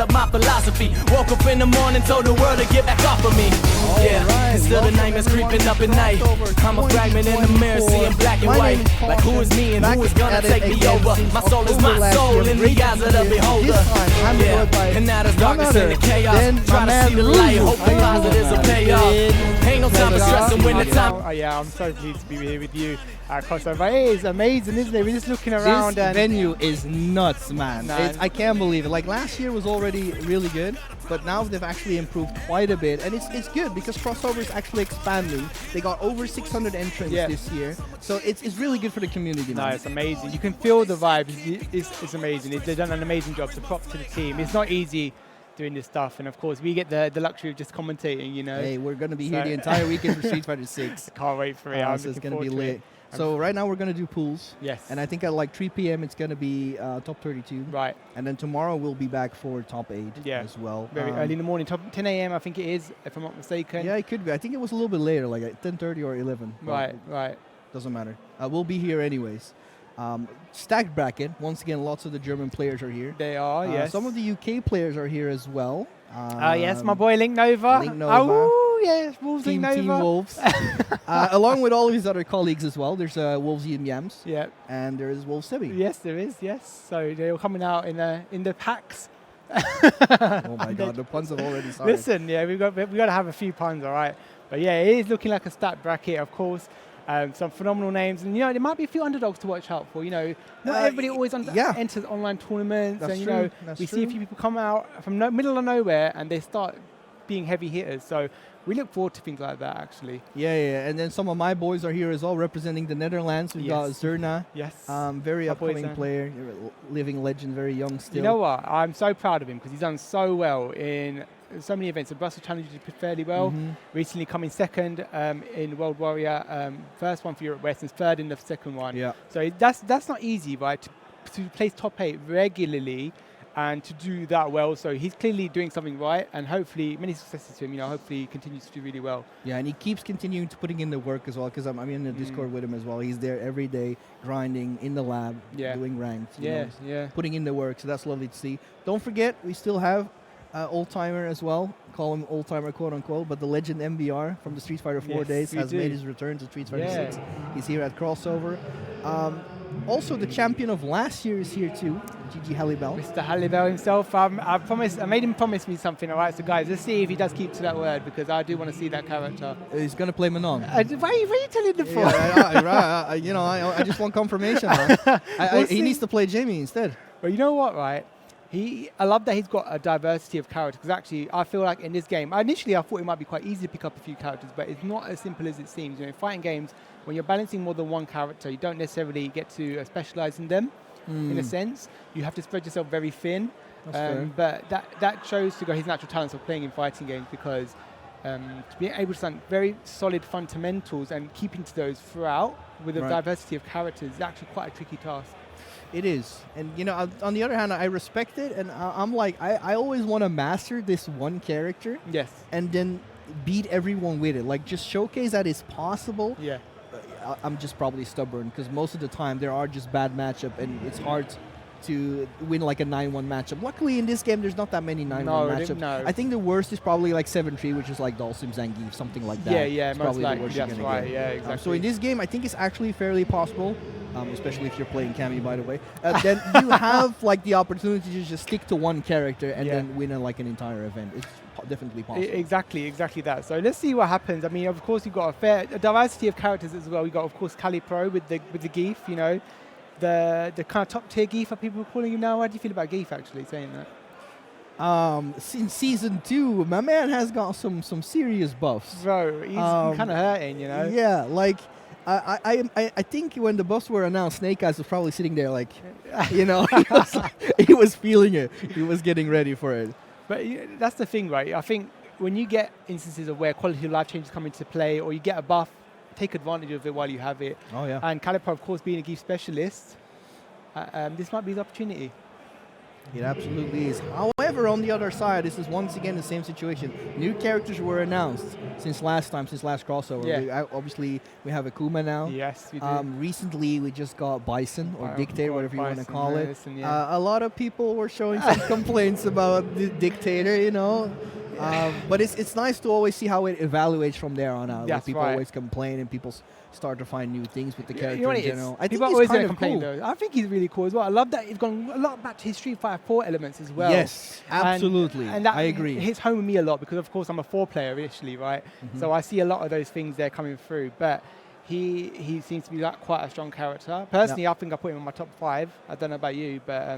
up my philosophy. Woke up in the morning, told the world to get back off of me. Yeah, and still the nightmares creeping up at night. I'm a fragment in the mirror, seeing black and white. Like who is me and who is gonna take me over? My soul is my soul in the eyes of the beholder. Yeah, and now there's darkness in the chaos. Try to see the light, hope the positives will pay off. Ain't no time for stressing when the time. Oh yeah, I'm so pleased to be here with you at Crossover. It is amazing, isn't it? We're just looking around. This venue is nuts, man. I can't believe it. Like last year was already really good, but now they've actually improved quite a bit, and it's good because Crossover is actually expanding. They got over 600 entrants this year, so it's really good for the community. No, Man. it's amazing. You can feel the vibe. It's amazing. They've done an amazing job. So props to the team. It's not easy doing this stuff, and of course we get the luxury of just commentating, you know. Hey, we're gonna be here the entire weekend for Street Fighter 6. Can't wait for it. So it's gonna be lit. So right now we're gonna do pools. Yes. And I think at like 3 p.m. it's gonna be top 32. Right. And then tomorrow we'll be back for top 8 as well. Very early in the morning, 10 a.m. I think it is, if I'm not mistaken. Yeah, it could be. I think it was a little bit later, like at 10:30 or 11. Right. Doesn't matter. We'll be here anyways. Stacked bracket. Once again, lots of the German players are here. They are, yes. Some of the UK players are here as well. Yes, my boy Link Nova. Oh, yes, Wolves Link Nova. Team Wolves. Along with all of his other colleagues as well. There's Wolves Ian Yams. Yeah. And there's Wolves Sebi. Yes, there is, yes. So they're all coming out in the packs. Oh my God, the puns have already started. Listen, yeah, we got to have a few puns, all right. But yeah, it is looking like a stacked bracket, of course. Some phenomenal names, and you know there might be a few underdogs to watch out for. You know, not everybody always enters online tournaments, and you know we see a few people come out from middle of nowhere and they start being heavy hitters. So we look forward to things like that, actually. Yeah. And then some of my boys are here as well, representing the Netherlands. We've got Zerna. Yes. Very upcoming player, living legend, very young still. You know what? I'm so proud of him because he's done so well in so many events. The Brussels Challenge did fairly well. Recently coming second in World Warrior, first one for Europe West and third in the second one. Yeah. So that's not easy, right? To place top 8 regularly and to do that well. So he's clearly doing something right, and hopefully many successes to him. You know, hopefully he continues to do really well. Yeah, and he keeps continuing to putting in the work as well, because I'm in the Discord with him as well. He's there every day, grinding in the lab, doing ranked. Putting in the work. So that's lovely to see. Don't forget, we still have old timer as well. Call him old timer, quote unquote, but the legend MBR from the Street Fighter 4 days has made his return to Street Fighter 6. He's here at Crossover. Also, the champion of last year is here too, GG Hallibell. Mr. Hallibell himself. I made him promise me something. All right, so guys, let's see if he does keep to that word, because I do want to see that character. He's gonna play Manon. Why are you telling the for? I just want confirmation. He needs to play Jamie instead. Well, you know what, right? I love that he's got a diversity of characters, because actually I feel like in this game, initially I thought it might be quite easy to pick up a few characters, but it's not as simple as it seems. You know, in fighting games, when you're balancing more than one character, you don't necessarily get to specialize in them, in a sense. You have to spread yourself very thin. But that shows to go his natural talents of playing in fighting games, because to be able to stand very solid fundamentals and keeping to those throughout with a diversity of characters is actually quite a tricky task. It is. And, you know, on the other hand, I respect it. And I'm like, I always want to master this one character. Yes. And then beat everyone with it. Like, just showcase that it's possible. Yeah. I'm just probably stubborn, because most of the time there are just bad matchup, and it's hard to win like a 9-1 matchup. Luckily, in this game, there's not that many 9-1 matchups. No. I think the worst is probably like 7-3, which is like Dhalsim Zangief, something like that. Yeah, it's most probably likely. The worst That's you're gonna right. get. Yeah, exactly. So in this game, I think it's actually fairly possible. Especially if you're playing Cammy, by the way. Then you have like the opportunity to just stick to one character and then win like an entire event. It's definitely possible. Exactly that. So let's see what happens. I mean, of course, you've got a diversity of characters as well. We've got, of course, Cali Pro with the Geef, you know, the kind of top tier Geef, people are calling him now. How do you feel about Geef actually saying that? Since season 2, my man has got some serious buffs. Bro, he's kind of hurting, you know. Yeah, like. I think when the buffs were announced, Snake Eyes was probably sitting there like, you know, he was feeling it. He was getting ready for it. But that's the thing, right? I think when you get instances of where quality of life changes come into play, or you get a buff, take advantage of it while you have it. Oh, yeah. And Calipro, of course, being a Geef specialist, this might be the opportunity. It absolutely is. However, on the other side, this is once again the same situation. New characters were announced since last crossover. Yeah. Obviously, we have Akuma now. Yes, we do. Recently, we just got Bison or Dictator, whatever you want to call it. Listen, yeah. A lot of people were showing some complaints about the Dictator, you know. But it's nice to always see how it evaluates from there on out. That's people right. always complain and people start to find new things with the character You know what in it is? general. I think People are he's always kind going to of complain, cool. though. I think he's really cool as well. I love that he's gone a lot back to his Street Fighter 4 elements as well. Yes, absolutely. And that I agree. hits home with me a lot because, of course, I'm a 4 player initially, right? So I see a lot of those things there coming through. But he seems to be like quite a strong character. Personally, I think I put him in my top 5. I don't know about you, but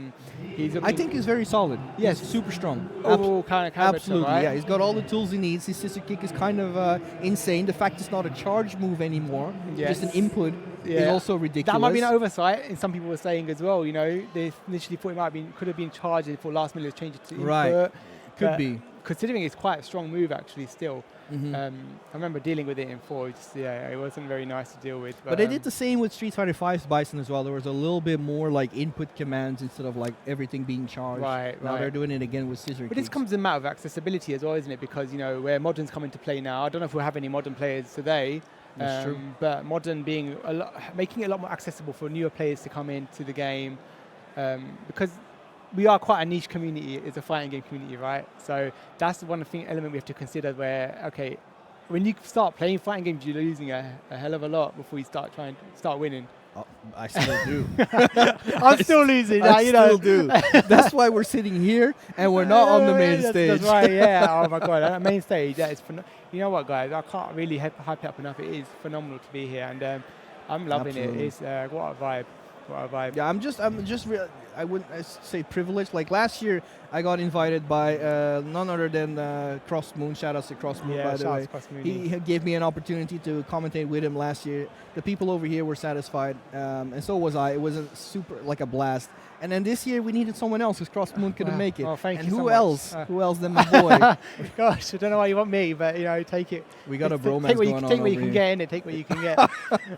he's. I think he's very solid. Yes, he's super strong. Overall kind of character, Absolutely, right? yeah. He's got all the tools he needs. His scissor kick is kind of insane. The fact it's not a charge move anymore, just an input, is also ridiculous. That might be an oversight, and some people were saying as well. You know, they initially thought it could have been charged, and for last minute change it to input. Right, could be. Considering it's quite a strong move, actually, still. I remember dealing with it in 4. It wasn't very nice to deal with. But they did the same with Street Fighter V's Bison as well. There was a little bit more like input commands instead of like everything being charged. Right. Now they're doing it again with scissor But kicks. this comes in a matter of accessibility as well, isn't it? Because, you know, where modern's come into play now, I don't know if we'll have any modern players today. That's true. But modern being making it a lot more accessible for newer players to come into the game, because we are quite a niche community. It's a fighting game community, right? So that's one element we have to consider. Where when you start playing fighting games, you're losing a hell of a lot before you start winning. Oh, I still do. I'm still losing. I still do. That's why we're sitting here and we're not on the main stage. That's right. Yeah. Oh my god, that main stage. That is. You know what, guys? I can't really hype it up enough. It is phenomenal to be here, and I'm loving it. It's what a vibe. What a vibe. Yeah, I wouldn't say privileged. Like last year, I got invited by none other than Cross Moon. Shout out to Cross Moon, by the way. He gave me an opportunity to commentate with him last year. The people over here were satisfied, and so was I. It was a blast. And then this year we needed someone else because Cross Moon couldn't make it. Oh, thank and you who so else? much. Who else than my boy? Gosh, I don't know why you want me, but you know, take it. We got a bromance take going on. Take what you over can here. get in it. Take what you can get.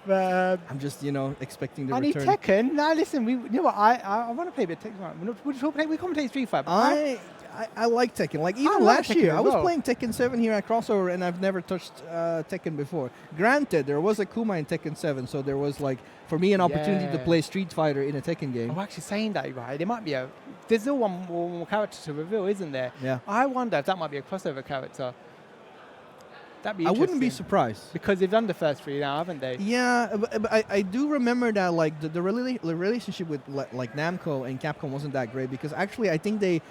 But, I'm just, expecting the I return. need Tekken. Now listen, you know what? I want to play a bit of Tekken. We commentate Street Fighter. I like Tekken. Like even like last Tekken year, as I was well. playing Tekken 7 here at Crossover, and I've never touched Tekken before. Granted, there was Akuma in Tekken 7, so there was like for me an opportunity to play Street Fighter in a Tekken game. I'm actually saying that, right? There might be there's still one more character to reveal, isn't there? Yeah. I wonder if that might be a crossover character. That'd be I interesting. wouldn't be surprised. Because they've done the first 3 now, haven't they? Yeah, but I do remember that like the relationship with like Namco and Capcom wasn't that great because actually I think they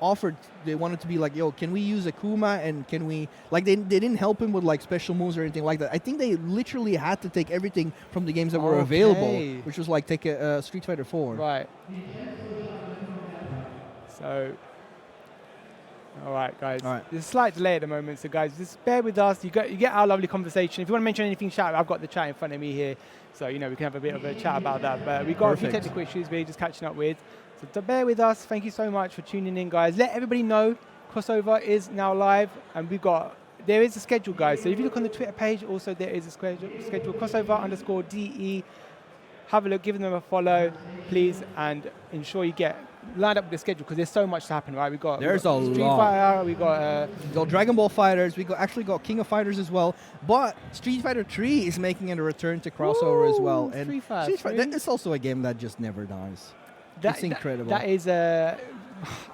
wanted to be like, yo, can we use Akuma and can we, like they didn't help him with like special moves or anything like that. I think they literally had to take everything from the games that were available, which was like take a Street Fighter 4. Right. So, all right, guys. All right. There's a slight delay at the moment, so guys, just bear with us. You get our lovely conversation. If you want to mention anything, shout. I've got the chat in front of me here, so we can have a bit of a chat about that. But we've got a few technical issues we're just catching up with. So bear with us. Thank you so much for tuning in, guys. Let everybody know Crossover is now live, and there is a schedule, guys. So if you look on the Twitter page, also there is a schedule Crossover_DE. Have a look, give them a follow, please, and ensure you get lined up with the schedule because there's so much to happen, right? We've got Street Fighter, we got Dragon Ball Fighters, we got King of Fighters as well, but Street Fighter 3 is making a return to Crossover as well, and Street Fighter, it's also a game that just never dies. It's incredible. That is I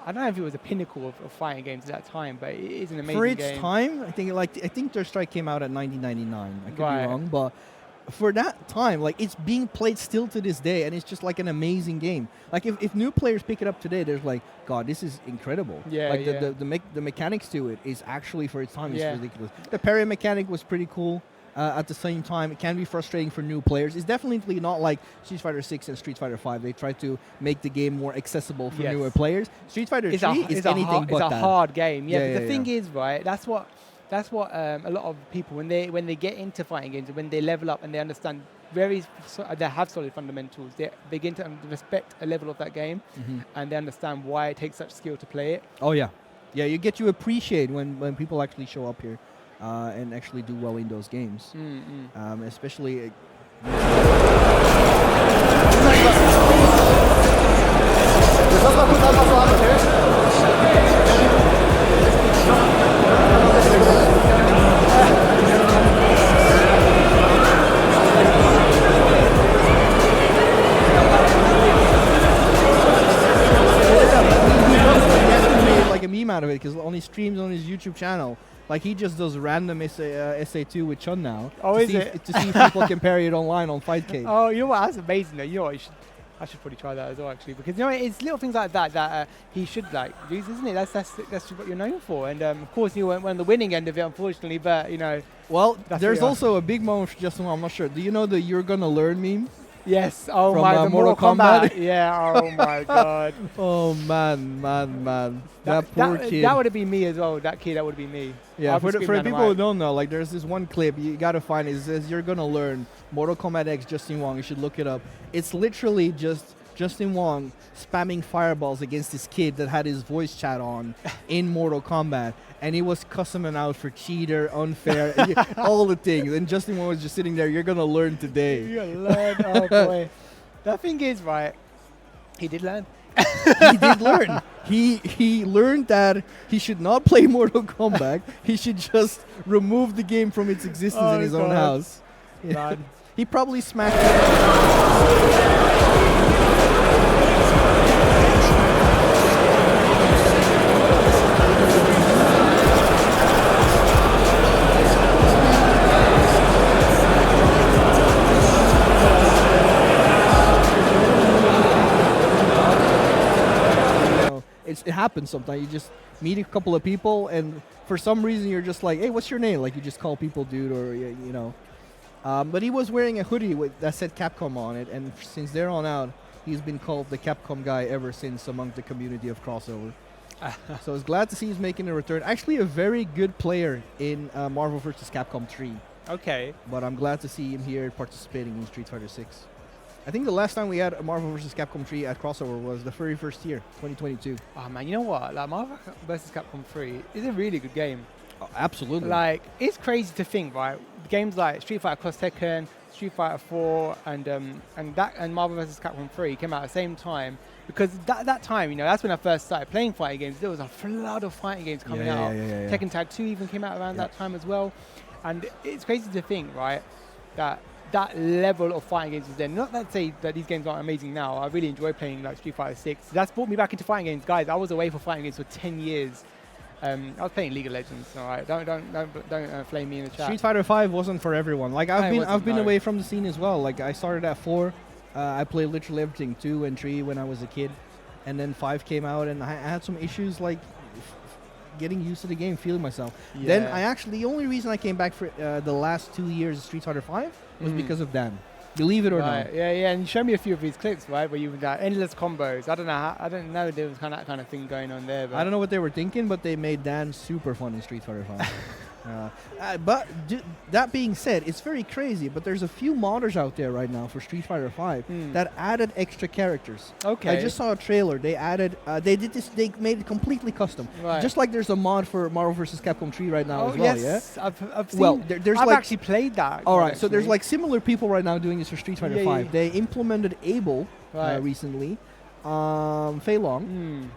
don't know if it was a pinnacle of fighting games at that time, but it is an amazing game. For its time, I think Third Strike came out in 1999. I could be wrong, but for that time, like it's being played still to this day, and it's just like an amazing game. Like if new players pick it up today, there's like, God, this is incredible. Yeah, like the mechanics to it is actually for its time is ridiculous. The parry mechanic was pretty cool. At the same time, it can be frustrating for new players. It's definitely not like Street Fighter 6 and Street Fighter 5. They try to make the game more accessible for newer players. Street Fighter 3 is anything but that. It's a hard game. Yeah, but the thing is, right, that's what a lot of people, when they get into fighting games, when they level up and they understand they have solid fundamentals, they begin to respect a level of that game, and they understand why it takes such skill to play it. Oh, yeah. Yeah, you get to appreciate when people actually show up here. And actually do well in those games, especially. out of it because on his streams on his YouTube channel, like he just does random SA2 with Chun now. Oh, to is see it? to see if people can parry it online on Fightcade. Oh, you know what? That's amazing. Though. You know what? I should probably try that as well, actually, because you know it's little things like that that he should like use, isn't it? That's what you're known for. And of course, you went on the winning end of it, unfortunately. But you know, Well, That's there's what you also a big moment for Justin Wong. I'm not sure. Do you know the "You're Gonna Learn" meme? yes. Oh From, my, the Mortal Mortal Kombat. Kombat. Yeah. Oh my God. Oh man. That poor kid. That would have been me as well. That kid, that would have been me. Yeah, I'll be for the screaming people down who the mic. don't know, like there's this one clip you gotta find. It says "You're Gonna Learn" Mortal Kombat X Justin Wong. You should look it up. It's literally just Justin Wong spamming fireballs against this kid that had his voice chat on in Mortal Kombat, and he was cussing him out for cheater, unfair, all the things. And Justin Wong was just sitting there. You're gonna learn today. You learn. Oh boy. The thing is, right? He did learn. He did learn. He learned that he should not play Mortal Kombat. He should just remove the game from its existence Oh in his own God. house. Man. He probably smashed. It happens sometimes. You just meet a couple of people, and for some reason you're just like, "Hey, what's your name?" Like you just call people dude, or you know. But he was wearing a hoodie that said Capcom on it, and since there on out, he's been called the Capcom guy ever since among the community of Crossover. So I was glad to see he's making a return. Actually, a very good player in Marvel vs. Capcom 3. Okay. But I'm glad to see him here participating in Street Fighter 6. I think the last time we had a Marvel vs. Capcom 3 at Crossover was the very first year, 2022. Oh man, you know what? Like Marvel vs. Capcom 3 is a really good game. Oh, absolutely. Like it's crazy to think, right? Games like Street Fighter Cross Tekken, Street Fighter 4, and Marvel vs. Capcom 3 came out at the same time. Because that time, you know, that's when I first started playing fighting games. There was a flood of fighting games coming out. Yeah. Tekken Tag 2 even came out around that time as well. And it's crazy to think, right, that level of fighting games was there. Not that say that these games aren't amazing now. I really enjoy playing like Street Fighter 6. That's brought me back into fighting games, guys. I was away for fighting games for 10 years. I was playing League of Legends. All right, don't flame me in the chat. Street Fighter 5 wasn't for everyone. Like I've been away from the scene as well. Like I started at 4. I played literally everything 2 and 3 when I was a kid, and then 5 came out, and I had some issues like getting used to the game, feeling myself. Yeah. Then the only reason I came back for the last 2 years of Street Fighter 5 was because of Dan. Believe it or not. Yeah, and you showed me a few of these clips, right, where you would endless combos. I don't know there was that kind of thing going on there. But I don't know what they were thinking, but they made Dan super fun in Street Fighter 5. But that being said, it's very crazy, but there's a few modders out there right now for Street Fighter 5 that added extra characters. Okay. I just saw a trailer. They added, they made it completely custom. Right. Just like there's a mod for Marvel vs. Capcom 3 right now as well, yes. yeah? I've seen. Well, there's I've like, actually played that. all right, so there's like similar people right now doing this for Street Fighter 5. Yeah. They implemented Abel Right. recently, Fei Long, Mm.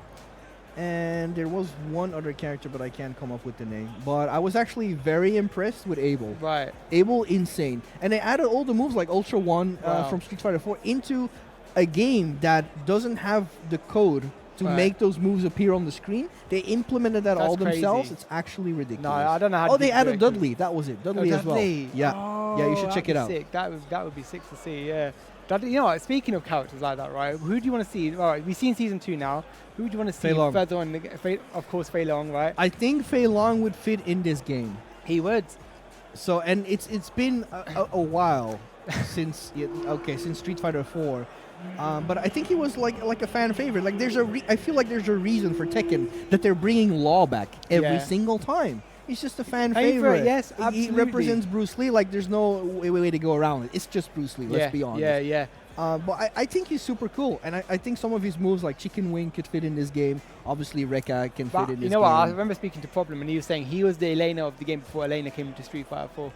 and there was one other character, but I can't come up with the name. But I was actually very impressed with Abel. Right. Abel, insane. And they added all the moves like Ultra 1 Wow. from Street Fighter 4 into a game that doesn't have the code to Right. make those moves appear on the screen. They implemented that That's all themselves. crazy. It's actually ridiculous. No, I don't know how. Oh, to they do added it. Dudley. That was it. Dudley as well. Dudley. Yeah. Yeah, you should Oh, check it that'd out. be sick. That would be sick to see. Yeah. Dudley, you know what? Speaking of characters like that, right? Who do you want to see? All right, we've seen season 2 now. Who do you want to see Fei Long. further on? Of course, Fei Long, right? I think Fei Long would fit in this game. He would. So, and it's been a while since Street Fighter 4. But I think he was like a fan favorite. Like I feel like there's a reason for Tekken that they're bringing Law back every single time. He's just a fan favorite. Yes, He absolutely. represents Bruce Lee. Like there's no way to go around it. It's just Bruce Lee. Let's be honest. Yeah. But I think he's super cool, and I think some of his moves like Chicken Wing could fit in this game. Obviously, Rekka can But fit in this you game. know what? I remember speaking to Problem, and he was saying he was the Elena of the game before Elena came into Street Fighter 4.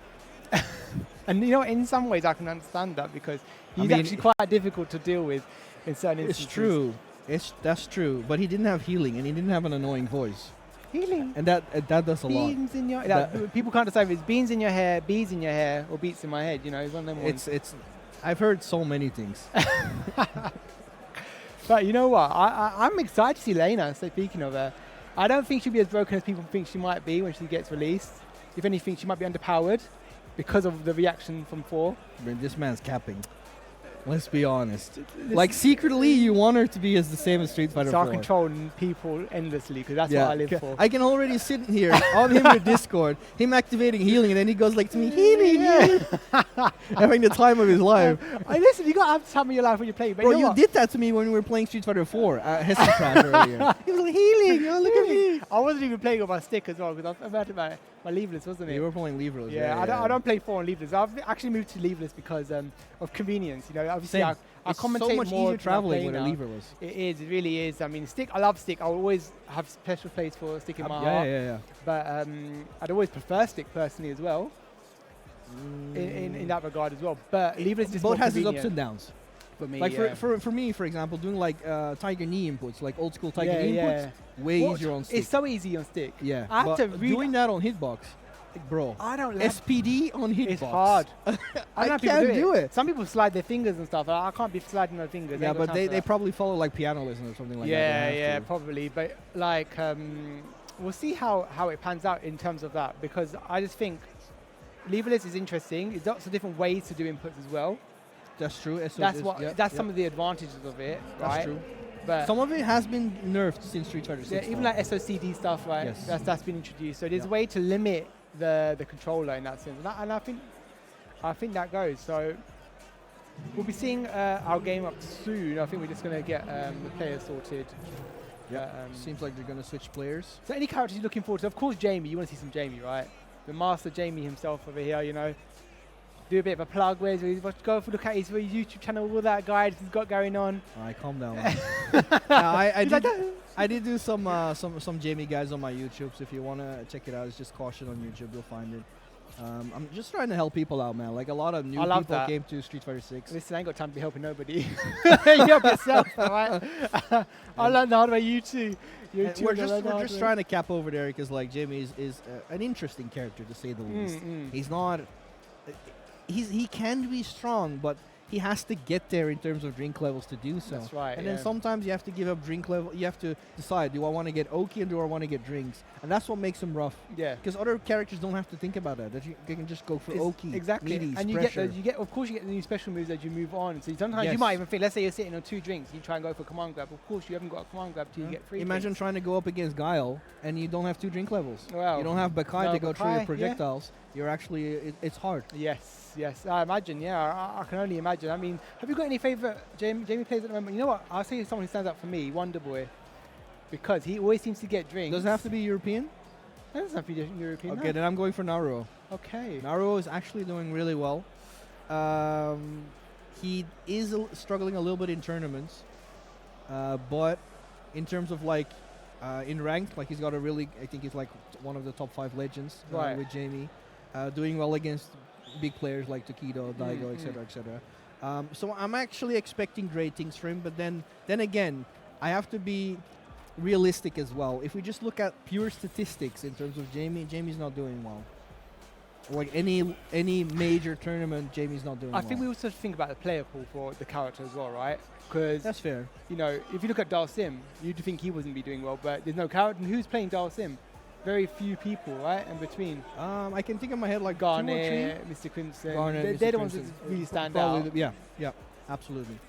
And you know, in some ways, I can understand that because he's actually quite difficult to deal with in certain instances. It's true. That's true. But he didn't have healing, and he didn't have an annoying voice. Healing. And that does a lot. Beans in your people can't decide if it's beans in your hair, bees in your hair, or beats in my head. You know, it's one of them ones. I've heard so many things. But you know what? I'm excited to see Lena. So speaking of her, I don't think she'll be as broken as people think she might be when she gets released. If anything, she might be underpowered because of the reaction from 4. Man, this man's capping. Let's be honest. Like, secretly, you want her to be as the same as Street Fighter 4. Start controlling people endlessly, because that's what I live for. I can already sit here on him with Discord, him activating healing, and then he goes like to me, healing, healing. Having the time of his life. Listen, you got to have time of your life when you play. But Bro, you did that to me when we were playing Street Fighter 4 at Hessen Crash earlier. He was like, healing, oh, look at me. I wasn't even playing on my stick as well, because I've had my leveless, wasn't it? You were playing leveless. Yeah, I don't play 4 on leveless. I've actually moved to leveless because of convenience. You know, obviously I commentate so much more easier traveling with a now. leverless. It really is. I mean, stick. I love stick. I always have special place for stick in my heart. Yeah. But I'd always prefer stick personally as well. In that regard as well. But leverless just both more has its convenient ups and downs. for me. Like yeah. for me, for example, doing like Tiger knee inputs, like old school Tiger knee inputs, way easier on stick. It's so easy on stick. Yeah, I have to doing that on hitbox, bro. I don't like SPD on hitbox. It's hard. I can't do it. Some people slide their fingers and stuff. I can't be sliding my fingers. Yeah, but they probably follow like piano lessons or something like that. Yeah, probably. But like, we'll see how it pans out in terms of that, because I just think leverless is interesting. There's lots of different ways to do inputs as well. That's true. That's some of the advantages of it, right? That's true. But some of it has been nerfed since Street Fighter 6. Yeah, even like SOCD stuff, right? Yes. That's been introduced. So there's a way to limit the controller in that sense, and I think that goes. So we'll be seeing our game up soon. I think we're just going to get the players sorted. Yeah. Seems like they're going to switch players. So any characters you're looking forward to? Of course, Jamie. You want to see some Jamie, right? The master Jamie himself over here, you know. Do a bit of a plug. Go look at his YouTube channel, all that guides he's got going on. All right, calm down. I did do some Jamie guides on my YouTube, so if you want to check it out, it's just Caution on YouTube. You'll find it. I'm just trying to help people out, man. Like a lot of new people came to Street Fighter 6. Listen, I ain't got time to be helping nobody. You help yourself, all right? I learned the hard way, you too. We're just trying to cap over there because like Jamie is an interesting character, to say the least. He's not... He can be strong, but he has to get there in terms of drink levels to do so. That's right. And then sometimes you have to give up drink level. You have to decide, do I want to get Oki or do I want to get drinks? And that's what makes him rough. Yeah. Because other characters don't have to think about that. They can just go for Oki. Exactly. Meaties, and of course you get the new special moves as you move on. So sometimes you might even think, let's say you're sitting on 2 drinks, you try and go for command grab. Of course you haven't got a command grab till you get 3 Imagine drinks. trying to go up against Guile and you don't have 2 drink levels. Well, you don't have Bakai to go through your projectiles. You're actually, it's hard. Yes. I imagine, I can only imagine. I mean, have you got any favourite Jamie players at the moment? You know what? I'll say someone who stands out for me, Wonder Boy. Because he always seems to get drinks. Does it have to be European? It doesn't have to be European. Okay, then I'm going for Naruto. Okay. Naruto is actually doing really well. He is struggling a little bit in tournaments. But in terms of like, in ranked, like he's got I think he's like one of the top 5 legends with Jamie. Doing well against big players like Tokido, Daigo, etc., etc. So I'm actually expecting great things for him, but then again, I have to be realistic as well. If we just look at pure statistics in terms of Jamie's not doing well. Like any major tournament, Jamie's not doing well. I think we also think about the player pool for the character as well, right? Because that's fair. You know, if you look at Dalsim, you'd think he wouldn't be doing well, but there's no character. And who's playing Dalsim? Very few people, right? In between. I can think in my head like Garnet, Mr. Crimson. Garnet, they're the ones that really stand out. Yeah, absolutely.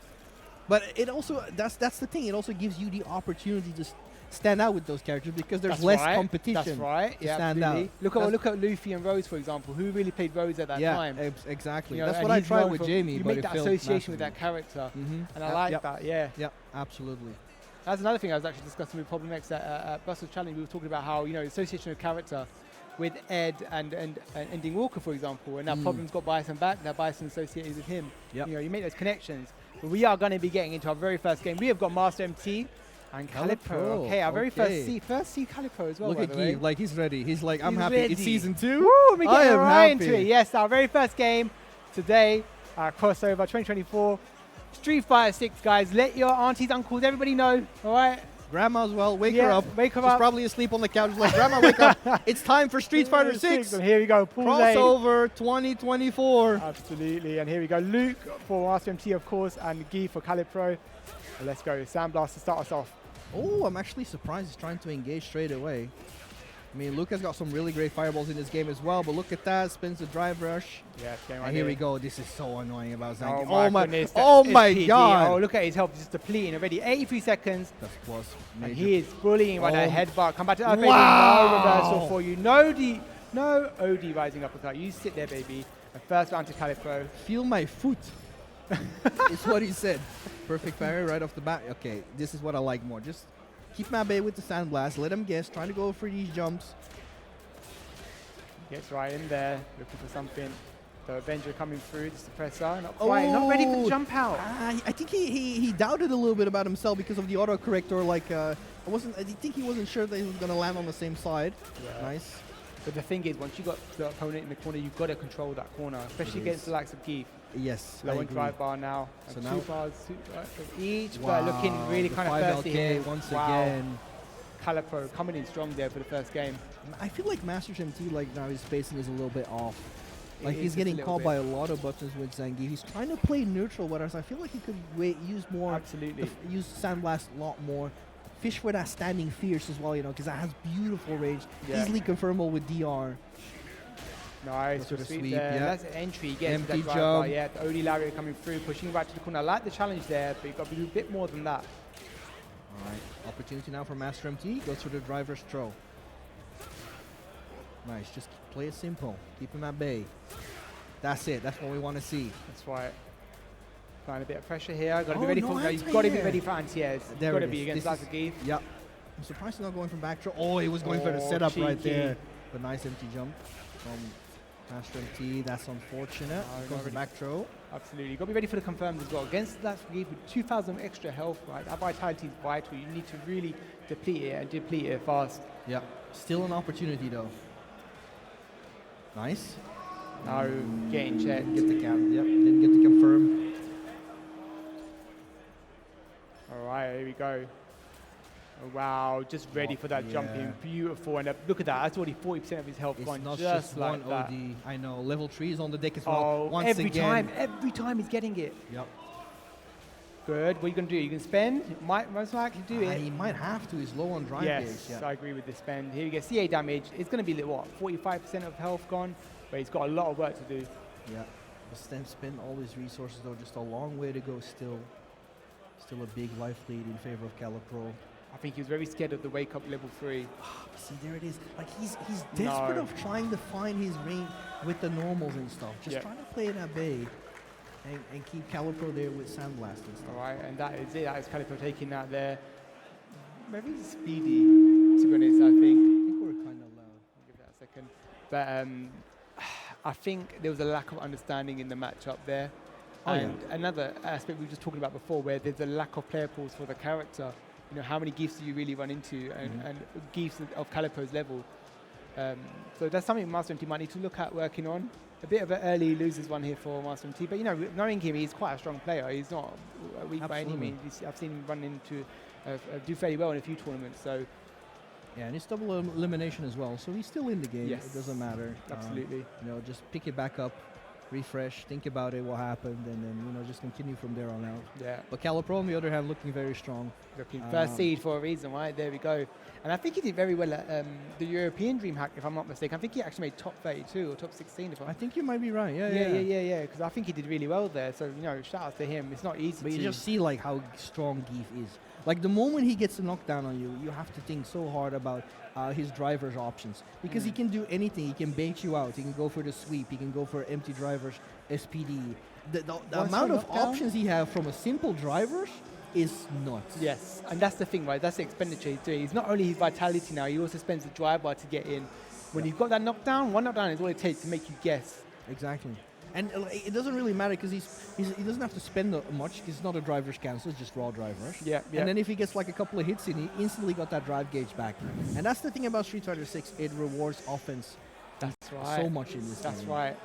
But it also that's the thing. It also gives you the opportunity to stand out with those characters because there's less competition. That's right. To stand out. Look at Luffy and Rose, for example. Who really played Rose at that time? Yeah, exactly. You know, that's what I tried with Jamie. You make that association with that character, and I like that. Yeah. Yeah, absolutely. That's another thing I was actually discussing with Problem X at Brussels Challenge. We were talking about how, you know, association of character with Ed and Ending Walker, for example, and now Problem's got Bison back, now Bison associated with him. Yep. You know, you make those connections. But we are going to be getting into our very first game. We have got Master MT and Calipro. Okay, our very first C Calipro as well. Look at Guy, like he's ready. He's like, I'm happy. Ready. It's season 2. Woo, we're getting right into it. Yes, our very first game today, crossover 2024. Street Fighter 6, guys. Let your aunties, uncles, everybody know, all right? Grandma as well. Wake her up. Wake her She's up. probably asleep on the couch. Like, Grandma, wake up. It's time for Street Fighter 6. And here we go. Crossover 2024. Absolutely. And here we go. Luke for Master MT, of course, and Guy for Calipro. Let's go. Sandblast to start us off. Oh, I'm actually surprised he's trying to engage straight away. I mean, Lucas got some really great fireballs in this game as well, but look at that, spins the drive rush. Yeah, and here we go. This is so annoying about Zangief. Oh my goodness. Oh my god. Oh, look at his health just depleting already. 83 seconds. That was major. And he is bullying by that headbutt. Come back to that, baby. Wow. No reversal for you. No OD rising uppercut. You sit there, baby. And first round to Calipro. Feel my foot. It's what he said. Perfect parry right off the bat. Okay, this is what I like more. Just keep Mabe with the Sandblast. Let him guess. Trying to go for these jumps. Gets right in there, looking for something. The Avenger coming through, the suppressor, not quite, not ready for the jump out. I think he doubted a little bit about himself because of the autocorrector. Like I think he wasn't sure that he was going to land on the same side. Yeah. Nice. But the thing is, once you got the opponent in the corner, you've got to control that corner, especially against the likes of Geef. Yes. Low and drive bar now. So now 2 bars for each, wow, but looking really kind of thirsty here. Once again. Calipro coming in strong there for the first game. I feel like Masters MT like now his spacing is a little bit off. Like he's It's getting caught by a lot of buttons with Zangief. He's trying to play neutral, whereas I feel like he could use more. Absolutely. Use Sandblast a lot more. Fish for that standing fierce as well, you know, because that has beautiful range. Yeah. Easily confirmable with DR. Nice, sort of sweep sweep. there. Yeah. That's an entry. Gets Empty that jump. Yeah, the OD Lariat coming through, pushing right to the corner. I like the challenge there, but you've got to do a bit more than that. All right, opportunity now for Master MT. Goes for the driver's throw. Nice, just play it simple. Keep him at bay. That's it. That's what we want to see. That's right. Applying a bit of pressure here. Got to be ready for. You've got to be ready for anti-airs. You've got to be against Geef. Yep. I'm surprised he's not going for back throw. Oh, he was going for the setup cheeky. right there. But nice empty jump from Master MT. That's unfortunate. Goes for back throw. Absolutely. You've got to be ready for the confirmed as well. Against that Geef with 2,000 extra health, right? That vitality is vital. You need to really deplete it and deplete it fast. Yeah. Still an opportunity though. Nice. Now getting checked. Get the count. Yep. Didn't get to confirm. All right, here we go. Oh, wow, just ready for that jump in. Beautiful. And look at that. That's already 40% of his health gone. Not just like one that. OD. I know. Level 3 is on the deck as well. Oh, every time he's getting it. Yep. Good. What are you going to do? You can spend. Most likely do it. He might have to. He's low on drive gauge. Yes, I agree with the spend. Here we go. CA damage. It's going to be, what, 45% of health gone? But he's got a lot of work to do. Yeah. But spend all his resources, though. Just a long way to go still. Still a big life lead in favor of Calipro. I think he was very scared of the wake up level 3. See, there it is. Like he's desperate of trying to find his range with the normals and stuff. Just trying to play it at bay and keep Calipro there with Sandblast and stuff. All right, and that is it. That is Calipro taking that there. Very speedy, to be honest, I think. I think we're kind of loud. I'll give that a second. But I think there was a lack of understanding in the matchup there. And another aspect we were just talking about before, where there's a lack of player pools for the character. You know, how many Geefs do you really run into, and Geefs of Calipro's level. So that's something Master MT might need to look at working on. A bit of an early losers one here for Master MT, but you know, knowing him, he's quite a strong player. He's not weak by any means. I've seen him run into, do fairly well in a few tournaments. So. Yeah, and it's double elimination as well, so he's still in the game. Yes. It doesn't matter. Absolutely. You know, just pick it back up, refresh, think about it, what happened, and then, you know, just continue from there on out. Yeah. But Calipro, on the other hand, looking very strong. Looking first seed for a reason, right? There we go. And I think he did very well at the European DreamHack, if I'm not mistaken. I think he actually made top 32 or top 16. I think you might be right. Yeah. Because I think he did really well there. So, you know, shout out to him. It's not easy. But you just see like how strong Geef is. Like the moment he gets a knockdown on you, you have to think so hard about his driver's options, because he can do anything. He can bait you out. He can go for the sweep. He can go for empty drivers, SPD. The amount of options he has from a simple drivers is nuts. Yes, and that's the thing, right? That's the expenditure he's doing. He's not only his vitality now, he also spends the drive bar to get in. When you've got that knockdown, one knockdown is all it takes to make you guess. Exactly. And it doesn't really matter because he doesn't have to spend much. It's not a driver's cancel, it's just raw drivers. Yeah. And then if he gets like a couple of hits in, he instantly got that drive gauge back. And that's the thing about Street Fighter 6. It rewards offense. That's right. So much in this game. That's right.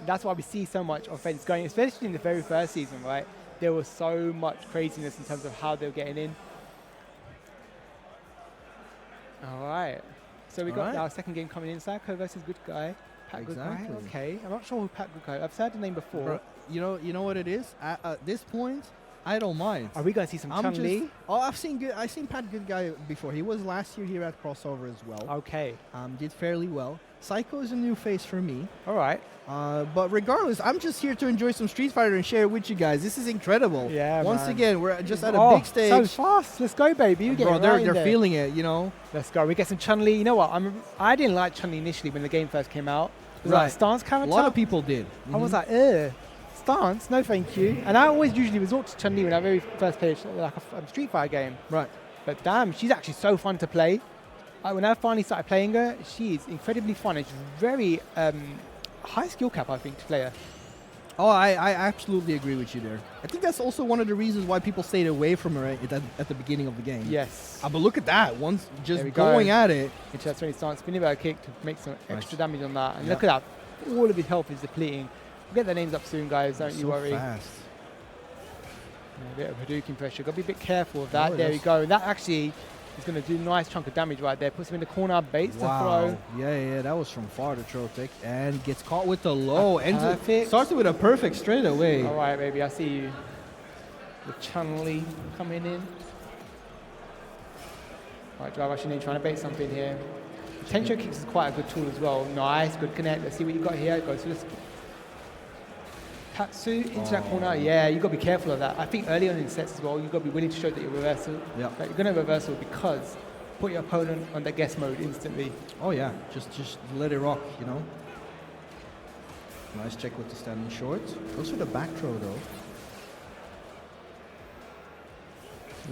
That's why we see so much offense going, especially in the very first season, right? There was so much craziness in terms of how they were getting in. All right. So we got our second game coming in. Psycho versus Good Guy. Pat Good Guy. Okay. I'm not sure who Pat Good Guy. I've heard the name before. Bro, you know what it is? At this point, I don't mind. Are we going to see some Chun-Li? Oh, I've seen Pat Good Guy before. He was last year here at Crossover as well. Okay. Did fairly well. Psycho is a new face for me. All right. But regardless, I'm just here to enjoy some Street Fighter and share it with you guys. This is incredible. Yeah, Once again, we're just at a big stage. So fast. Let's go, baby. You get Bro, right they're there. feeling it, you know. Let's go. We get some Chun-Li. You know what? I didn't like Chun-Li initially when the game first came out. It was like a stance character. A lot of people did. I was like, stance? No, thank you. And I always usually resort to Chun-Li when I very first played like a Street Fighter game. Right. But damn, she's actually so fun to play. When I finally started playing her, she is incredibly fun. It's very high skill cap, I think, to play her. Oh, I absolutely agree with you there. I think that's also one of the reasons why people stayed away from her at the beginning of the game. Yes. But look at that. Once just going at it. Into that 20 stance, spinning back kick to make some extra damage on that. And look at that. All of his health is depleting. We'll get their names up soon, guys. Don't you worry. Fast. A bit of Hadouken pressure. Got to be a bit careful of that. There we go. That actually is going to do a nice chunk of damage right there. Puts him in the corner, baits the throw. Yeah, that was from far to throw tick. And gets caught with the low. Perfect. Starts with a perfect straight away. All right, baby, I see you. The Chun-Li coming in. All right, drive rushing in, trying to bait something here. Potential kicks is quite a good tool as well. Nice, good connect. Let's see what you got here. Goes to this Tatsu into that corner. Yeah, you've got to be careful of that. I think early on in sets as well, you've got to be willing to show that you're reversal. Yeah. Like you're going to reversal because put your opponent on the guess mode instantly. Oh yeah, just let it rock, you know. Nice check with the standing short. Goes for the back throw though.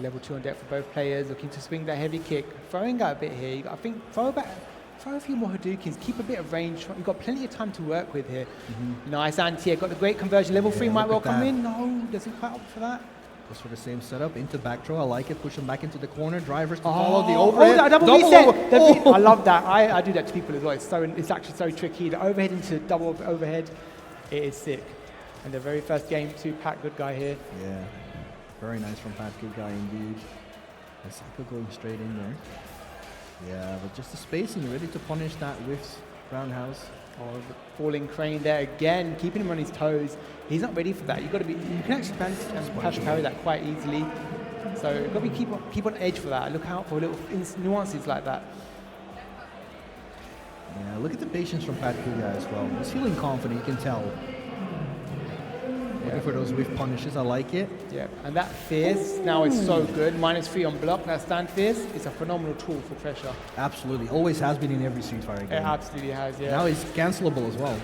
Level 2 on deck for both players, looking to swing that heavy kick. Throwing out a bit here. I think throw a few more Hadoukens, keep a bit of range. You've got plenty of time to work with here. Nice anti-air, got the great conversion. Level 3 might well come in. No, doesn't quite opt for that. Goes for the same setup, into back throw. I like it. Push him back into the corner. Drivers to follow the overhead. Oh, double reset. I love that. I do that to people as well. It's actually so tricky. The overhead into double overhead, it is sick. And the very first game to Pat Good Guy here. Yeah, very nice from Pat Good Guy indeed. And Psycho going straight in there. Yeah, but just the spacing, ready to punish that with roundhouse. Oh, the falling crane there again, keeping him on his toes. He's not ready for that. You can actually catch parry that quite easily. So you've got to keep on edge for that. Look out for little nuances like that. Yeah, look at the patience from Pat Good Guy as well. He's feeling confident, you can tell. Looking for those whiff punishes, I like it. Yeah, and that fierce now is so good. -3 on block. That stand fierce is a phenomenal tool for pressure. Absolutely, always has been in every Street Fighter game. It absolutely has, yeah. Now it's cancelable as well.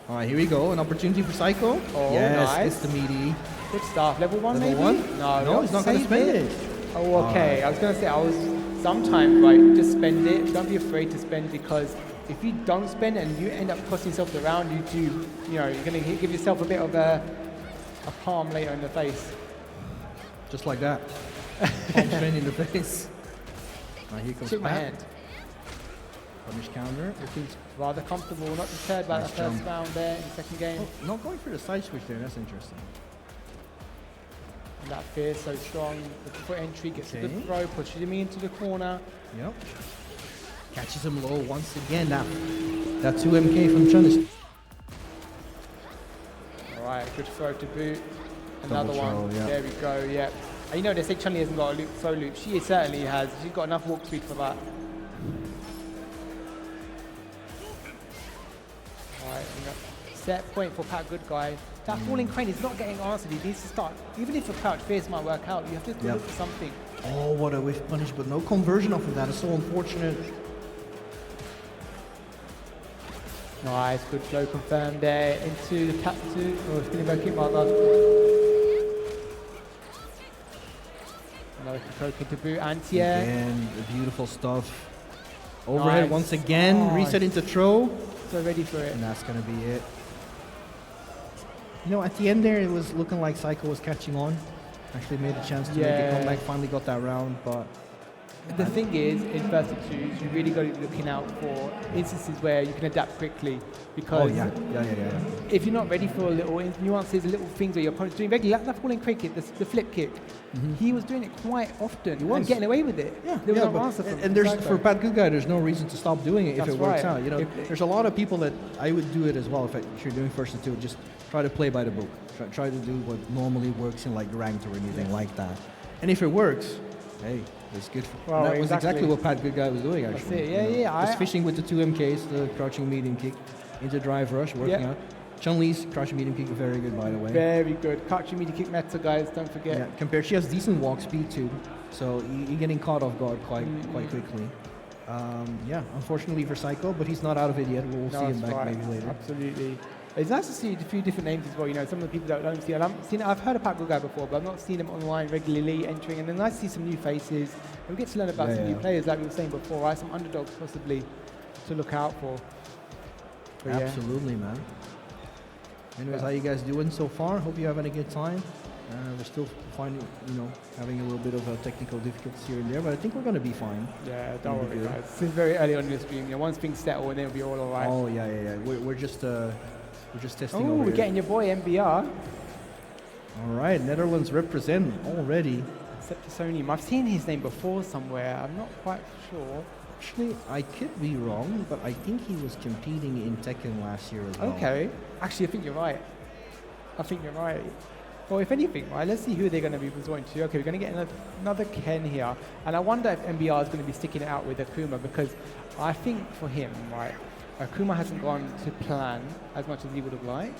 All right, here we go. An opportunity for Psycho. Oh, yes, nice. it's the meaty. Good stuff. Level 1 maybe? Level 1? No, he's not going to spend it. Oh, okay. I was going to say, sometimes, right, just spend it. Don't be afraid to spend, because if you don't spend and you end up costing yourself the round, you're going to give yourself a bit of a palm later in the face. Just like that. Palm straight in the face. Here comes Shook my hand. Punish counter. Looking rather comfortable, not deterred by Nice that first jump. round there in the second game. Oh, not going for the side switch there, that's interesting. And that fierce, so strong. Looking for entry, gets a good throw, pushes him into the corner. Yep. Catches him low once again. That 2MK from Chun is... Alright, good throw to boot. Another Double one. throw, yeah. There we go, yeah. And you know, they say Chun-Li hasn't got a throw loop. She certainly has. She's got enough walk speed for that. Alright, set point for Pat Good Guy. That falling crane is not getting answered. He needs to start. Even if a crouch fierce might work out, you have to look for something. Oh, what a whiff punish, but no conversion off of that. It's so unfortunate. Nice, good flow confirmed there into the Tatsu. Oh, spinning back kick rather. Another Kokoki to boot, anti-air. Again, beautiful stuff. Overhead once again, reset into throw. So ready for it. And that's going to be it. You know, at the end there, it was looking like Psycho was catching on. Actually made a chance to make a comeback, finally got that round, but... The thing is, in versus-twos, you really got to be looking out for instances where you can adapt quickly, because if you're not ready for little nuances, little things where your opponent's doing regularly, like that falling cricket, the flip kick, he was doing it quite often and getting away with it. Yeah, there was no answer from and there's for Pat Good Guy, there's no reason to stop doing it if it works out. You know, If there's a lot of people that I would do it as well if you're doing first and two. Just try to play by the book. Try to do what normally works in like ranked or anything like that. And if it works, hey, it's good. Well, that was exactly what Pat Good Guy was doing, actually. That's it. Yeah, Just fishing with the 2 MKs, the crouching medium kick into drive rush, working out. Chun-Li's crouching medium kick, very good, by the way. Very good. Crouching medium kick meta, guys, don't forget. Yeah, compared, she has decent walk speed too, so you're getting caught off guard quite quickly. Yeah, unfortunately for Psycho, but he's not out of it yet. We'll see him back maybe later. Absolutely. It's nice to see a few different names as well. You know, some of the people that I don't see. And I've heard of Pat Good Guy before, but I've not seen him online regularly entering. And it's nice to see some new faces. And we get to learn about some new players, like we were saying before, right? Some underdogs possibly to look out for. But absolutely, man. Anyways, how you guys doing so far? Hope you're having a good time. We're still finding, having a little bit of technical difficulties here and there, but I think we're going to be fine. Yeah, don't worry, guys. This is very early on in the stream. Once things settle, and then it'll be all right. Oh yeah. We're just testing. Oh, we're getting your boy MBR. All right, Netherlands represent already. Septisonium. I've seen his name before somewhere. I'm not quite sure. Actually, I could be wrong, but I think he was competing in Tekken last year as well. Okay. Actually, I think you're right. Well, if anything, right, let's see who they're going to be resorting to. Okay, we're going to get another Ken here. And I wonder if MBR is going to be sticking it out with Akuma, because I think for him, right, Akuma hasn't gone to plan as much as he would have liked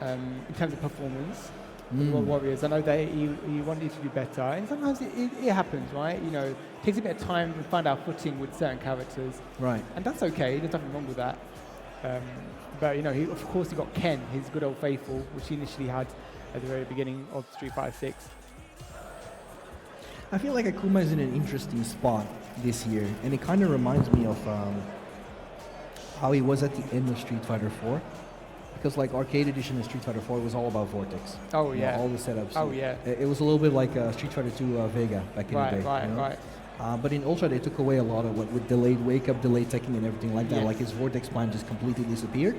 in terms of performance. World Warriors. I know that he wanted to do better, and sometimes it happens, right? It takes a bit of time to find our footing with certain characters, right? And that's okay. There's nothing wrong with that. But of course, he got Ken, his good old faithful, which he initially had at the very beginning of Street Fighter 6. I feel like Akuma is in an interesting spot this year, and it kind of reminds me of how he was at the end of Street Fighter 4. Because like Arcade Edition of Street Fighter 4 was all about Vortex. Oh yeah. All the setups. Oh yeah. It was a little bit like Street Fighter 2 Vega back in the day. Right. But in Ultra they took away a lot of what with delayed wake up, delayed teching and everything like that. Like his Vortex plan just completely disappeared.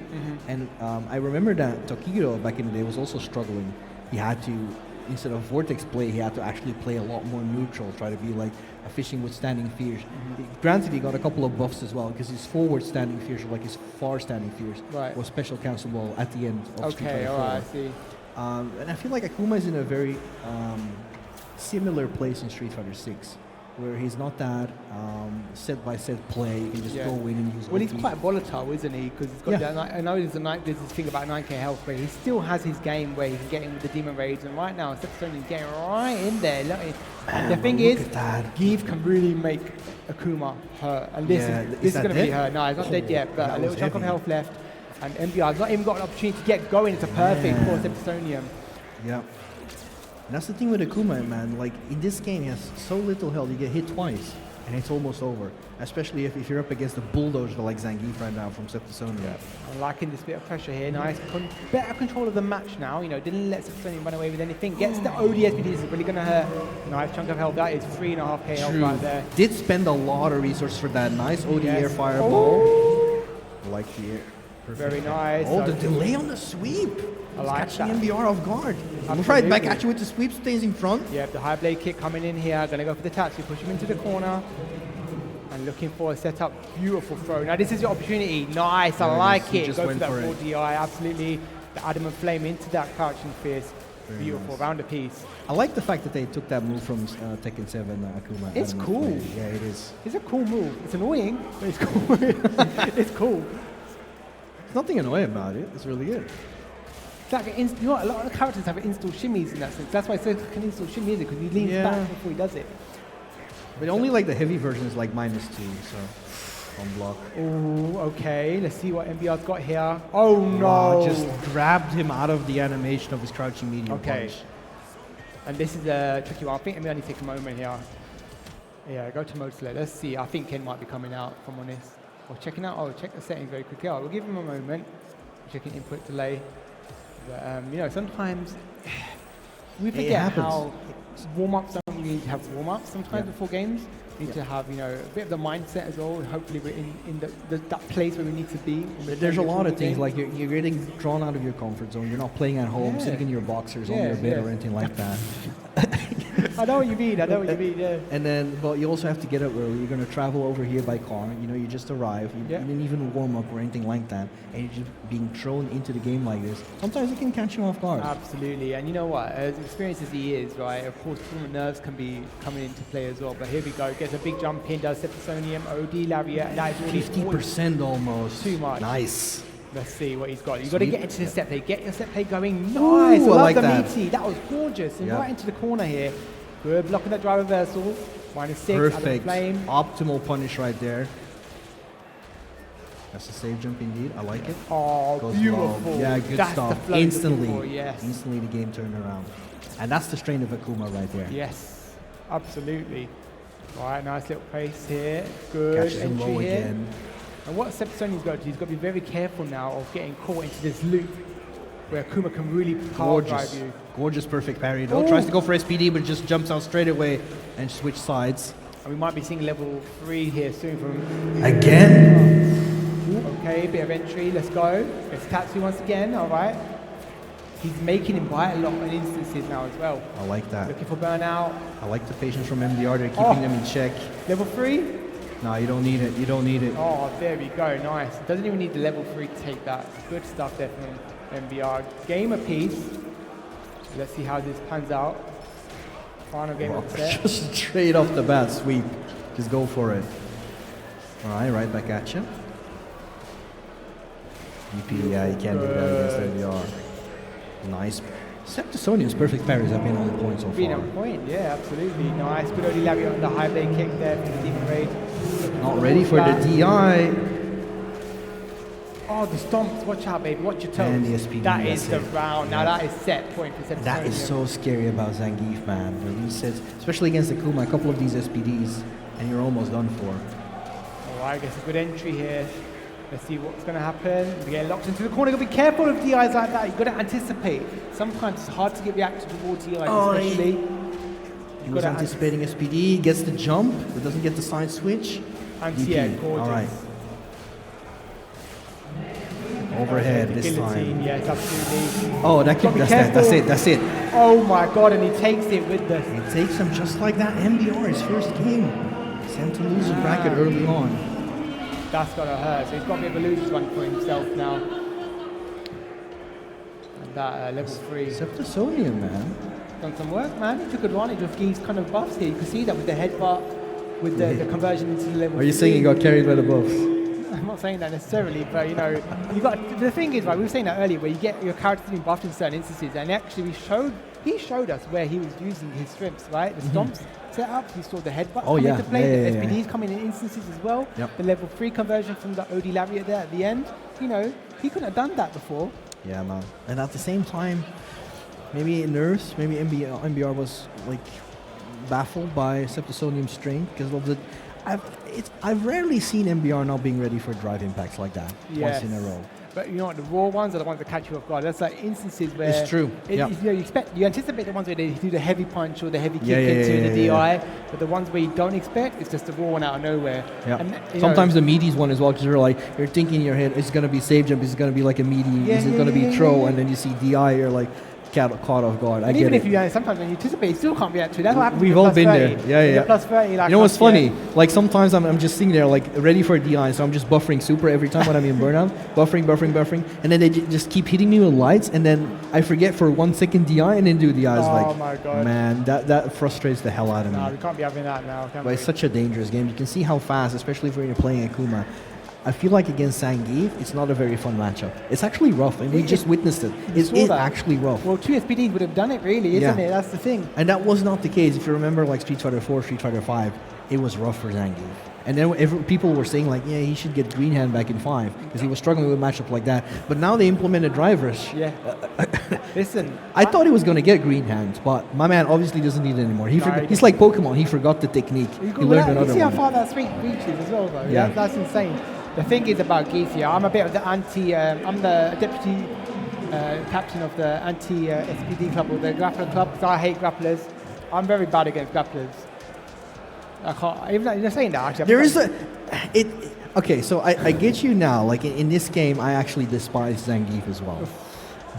And I remember that Tokiguro back in the day was also struggling. He had to, instead of Vortex play, he had to actually play a lot more neutral, try to be like a fishing with standing fears. Granted, he got a couple of buffs as well, because his forward standing fears, or like his far standing fears, was special cancelable at the end of Street Fighter 4. Okay, I see. And I feel like Akuma is in a very similar place in Street Fighter 6, where he's not that set-by-set play. He can just go in and use. Well, he's quite volatile, isn't he? Because he's got that. I know there's this thing about 9k health, but he still has his game where he can get in with the demon raids. And right now, Septisonium's getting right in there. Look, the thing is, Give can really make Akuma hurt, and this is going to be hurt. No, he's not dead yet, but a little chunk of health left, and MBR's not even got an opportunity to get going. It's a perfect for Septisonium. Yeah. And that's the thing with Akuma, man. Like, in this game, he has so little health. You get hit twice, and it's almost over. Especially if you're up against a bulldozer like Zangief right now from Septisonium. Yeah. I'm liking this bit of pressure here. Nice. Better control of the match now. Didn't let Septisonium run away with anything. Gets the ODSBD. This is really going to hurt. Nice chunk of health. That is 3.5k health right there. Did spend a lot of resources for that. Nice OD air fireball. I like the air. Very nice. Oh, the delay on the sweep. I like catching MBR off guard. Right back at you with the sweep, stays in front. Yeah, the high blade kick coming in here. Going to go for the taxi, push him into the corner. And looking for a setup. Beautiful throw. Now this is your opportunity. Nice, I like it. Go for that 4DI, absolutely. The adamant flame into that crouching fierce. Beautiful, round a piece. I like the fact that they took that move from Tekken 7 Akuma. It's cool. Yeah, it is. It's a cool move. It's annoying, but it's cool. It's cool. There's nothing annoying about it. It's really good. It's like a lot of characters have install shimmies in that sense. That's why I said can install shimmy, is it? Because he leans back before he does it. But only like the heavy version is like -2, so on block. Oh, okay. Let's see what MBR's got here. Oh no! Wow, just grabbed him out of the animation of his crouching medium punch. And this is a tricky one. I think MBR needs to take a moment here. Yeah, go to mode select. Let's see. I think Ken might be coming out, if I'm honest. Or checking out. Oh, check the settings very quickly. Oh, we'll give him a moment. Checking input delay. But, sometimes we forget how warm-ups don't really need to have warm-ups sometimes before games. We need to have, a bit of the mindset as well. Hopefully we're in that place where we need to be. There's a lot of things, like you're getting drawn out of your comfort zone. You're not playing at home, sitting in your boxers on your bed or anything like that. I know what you mean. I know what you mean. Yeah. And then, but you also have to get up early. You're going to travel over here by car. You know, you just arrive. You didn't even warm up or anything like that. And you're just being thrown into the game like this. Sometimes it can catch you off guard. Absolutely. And you know what? As experienced as he is, right, of course, tournament nerves can be coming into play as well. But here we go. Gets a big jump in, does Septisonium, OD, Lariat. That is already 50% almost. Too much. Nice. Let's see what he's got. You've got to get into the set play. Get your set play going. Nice. Ooh, I like the that. meaty. That was gorgeous. And right into the corner here. Good. Blocking that drive reversal. -6. Perfect. Flame. Optimal punish right there. That's a safe jump indeed. I like it. Oh, Goes beautiful. Well. Yeah, good that's stuff. The flow Instantly. yes. Instantly the game turned around. And that's the strain of Akuma right there. Yes. Absolutely. Right, nice little pace here. Good Catches him entry low here. again. And what Septisonium's got to do, he's got to be very careful now of getting caught into this loop where Akuma can really power drive you. Gorgeous perfect parry though. Tries to go for SPD but just jumps out straight away and switch sides. And we might be seeing level 3 here soon from... Again? Okay, bit of entry, let's go. It's Tatsu once again, alright. He's making him bite a lot in instances now as well. I like that. Looking for burnout. I like the patience from MDR. They're keeping them in check. Level 3? No, you don't need it. You don't need it. Oh, there we go. Nice. Doesn't even need the level 3 to take that. Good stuff there from MBR. Game apiece. Let's see how this pans out. Final game of the set. Just straight off the bat, sweep. Just go for it. All right back at you. DP, yeah, you can't do that against MBR. Nice. Septisonium's perfect parries have been on point so far. Been on point, yeah, absolutely. Nice. Good only Lariat on the high blade kick there from the Demon Raid. Not ready for the DI. Oh, the stomps. Watch out, baby. Watch your toes. And the SPD. That is the it. round. Now that is set point for Septisonium. That is so scary about Zangief, man. The resets, especially against Akuma, a couple of these SPDs, and you're almost done for. All right, I guess a good entry here. Let's see what's going to happen. We get locked into the corner. You've got to be careful of DIs like that. You've got to anticipate. Sometimes it's hard to get reacted towards DIs, especially. He was anticipating SPD, gets the jump, but doesn't get the side switch. Yeah, gorgeous. All right. Overhead this time. Yes, absolutely. Oh, that's it. That's it. Oh my God, and he takes it with the... He takes him just like that. MBR, his first game. Sent to lose his bracket early on. That's got to hurt. So he's got a bit of a loser's one for himself now. And that level 3. Septisonium, man. Done some work, man. He took advantage of Gee's kind of buffs here. You can see that with the headbutt, with the conversion into the level 3. Are you saying he got carried by the buffs? I'm not saying that necessarily, but you know, you got the thing is, right? We were saying that earlier, where you get your character being buffed in certain instances, and actually he showed us where he was using his strengths, right? The stomps set up, you saw the headbutt come into play, the SPDs come in instances as well. The level 3 conversion from the OD Lariat there at the end. You know, he couldn't have done that before. Yeah, man. And at the same time, maybe Nurse, maybe MBR was like baffled by Septisonium's strength because of the. I've rarely seen MBR not being ready for drive impacts like that once in a row. But you know what, the raw ones are the ones that catch you off guard. That's like instances where it's true. You know, you anticipate the ones where they do the heavy punch or the heavy kick into the DI, but the ones where you don't expect, it's just the raw one out of nowhere. Yeah. And, sometimes the meaties one as well, because you're thinking in your head, it's gonna be save jump, it's gonna be like a meaty, is it gonna be throw, and then you see DI, you're like caught off guard. And even if you sometimes when you anticipate, you still can't react to it. That's what happens. We've all been there. Yeah. Plus 30, like, you know what's funny? Like sometimes I'm just sitting there like ready for a DI, so I'm just buffering super every time when I'm in burnout, buffering, and then they just keep hitting me with lights, and then I forget for 1 second DI, and then do DI. Oh my God, man, that frustrates the hell out of me. No, we can't be having that now. But it's such a dangerous game. You can see how fast, especially if you're playing Akuma. I feel like against Zangief, it's not a very fun matchup. It's actually rough, and we just witnessed it. It's actually rough. Well, 2 SPDs would have done it, really, isn't it? That's the thing. And that was not the case. If you remember, like Street Fighter 4, Street Fighter 5, it was rough for Zangief. And then people were saying, like, yeah, he should get Green Hand back in 5, because he was struggling with a matchup like that. But now they implemented Drive Rush. Yeah. Listen. I thought he was going to get Green Hand, but my man obviously doesn't need it anymore. He's like Pokemon. He forgot the technique. He learned another one. You see how far that streak reaches as well, though. Yeah. That's insane. The thing is about Geese here, I'm a bit of the I'm the deputy captain of the anti-SPD club, or the grappler club, because I hate grapplers. I'm very bad against grapplers. I can't, even though you're saying that, actually. There is okay, so I get you now. Like in this game, I actually despise Zangief as well.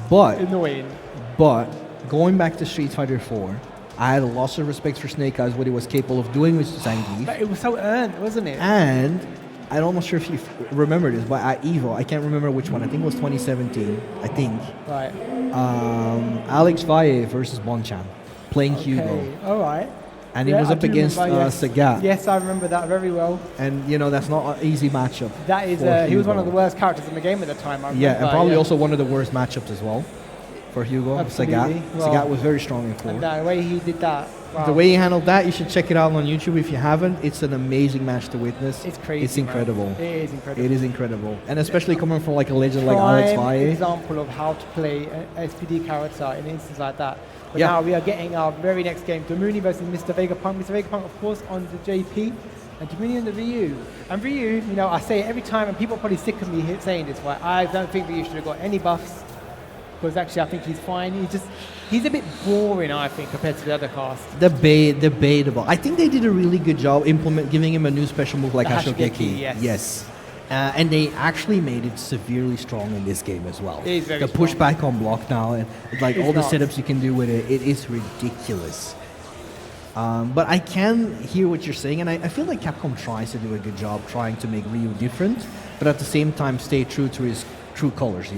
But annoying. But going back to Street Fighter 4, I had a lot of respect for Snake Eyes, what he was capable of doing with Zangief. But it was so earned, wasn't it? And I'm almost sure if you remember this, but at EVO, I can't remember which one. I think it was 2017. I think. Right. Alex Valle versus Bonchan, playing Hugo. All right. And he was up against Sagat. Yes, I remember that very well. And, that's not an easy matchup. That is, he was one of the worst characters in the game at the time. I remember, and probably also one of the worst matchups as well for Hugo. Absolutely. Sagat. Well, Sagat was very strong in 4. And the way he did that. Wow. The way he handled that, you should check it out on YouTube if you haven't. It's an amazing match to witness. It's crazy. It's incredible. Man. It is incredible. It is incredible. And especially coming from like a legend like Alex Valle. Example of how to play an SPD character in an instance like that. But now we are getting our very next game, Damuni versus Mr. Vegapunk. Mr. Vegapunk, of course, on the JP, and Damuni on the Ryu. And Ryu, I say it every time, and people are probably sick of me saying this, but I don't think Ryu should have got any buffs, because actually I think he's fine. He's a bit boring, I think, compared to the other cast. Debatable. I think they did a really good job giving him a new special move like Hashogeki. Yes. And they actually made it severely strong in this game as well. It is very the strong. pushback on block now, and all the setups you can do with it, it is ridiculous. But I can hear what you're saying, and I feel like Capcom tries to do a good job trying to make Ryu different, but at the same time stay true to his true colors,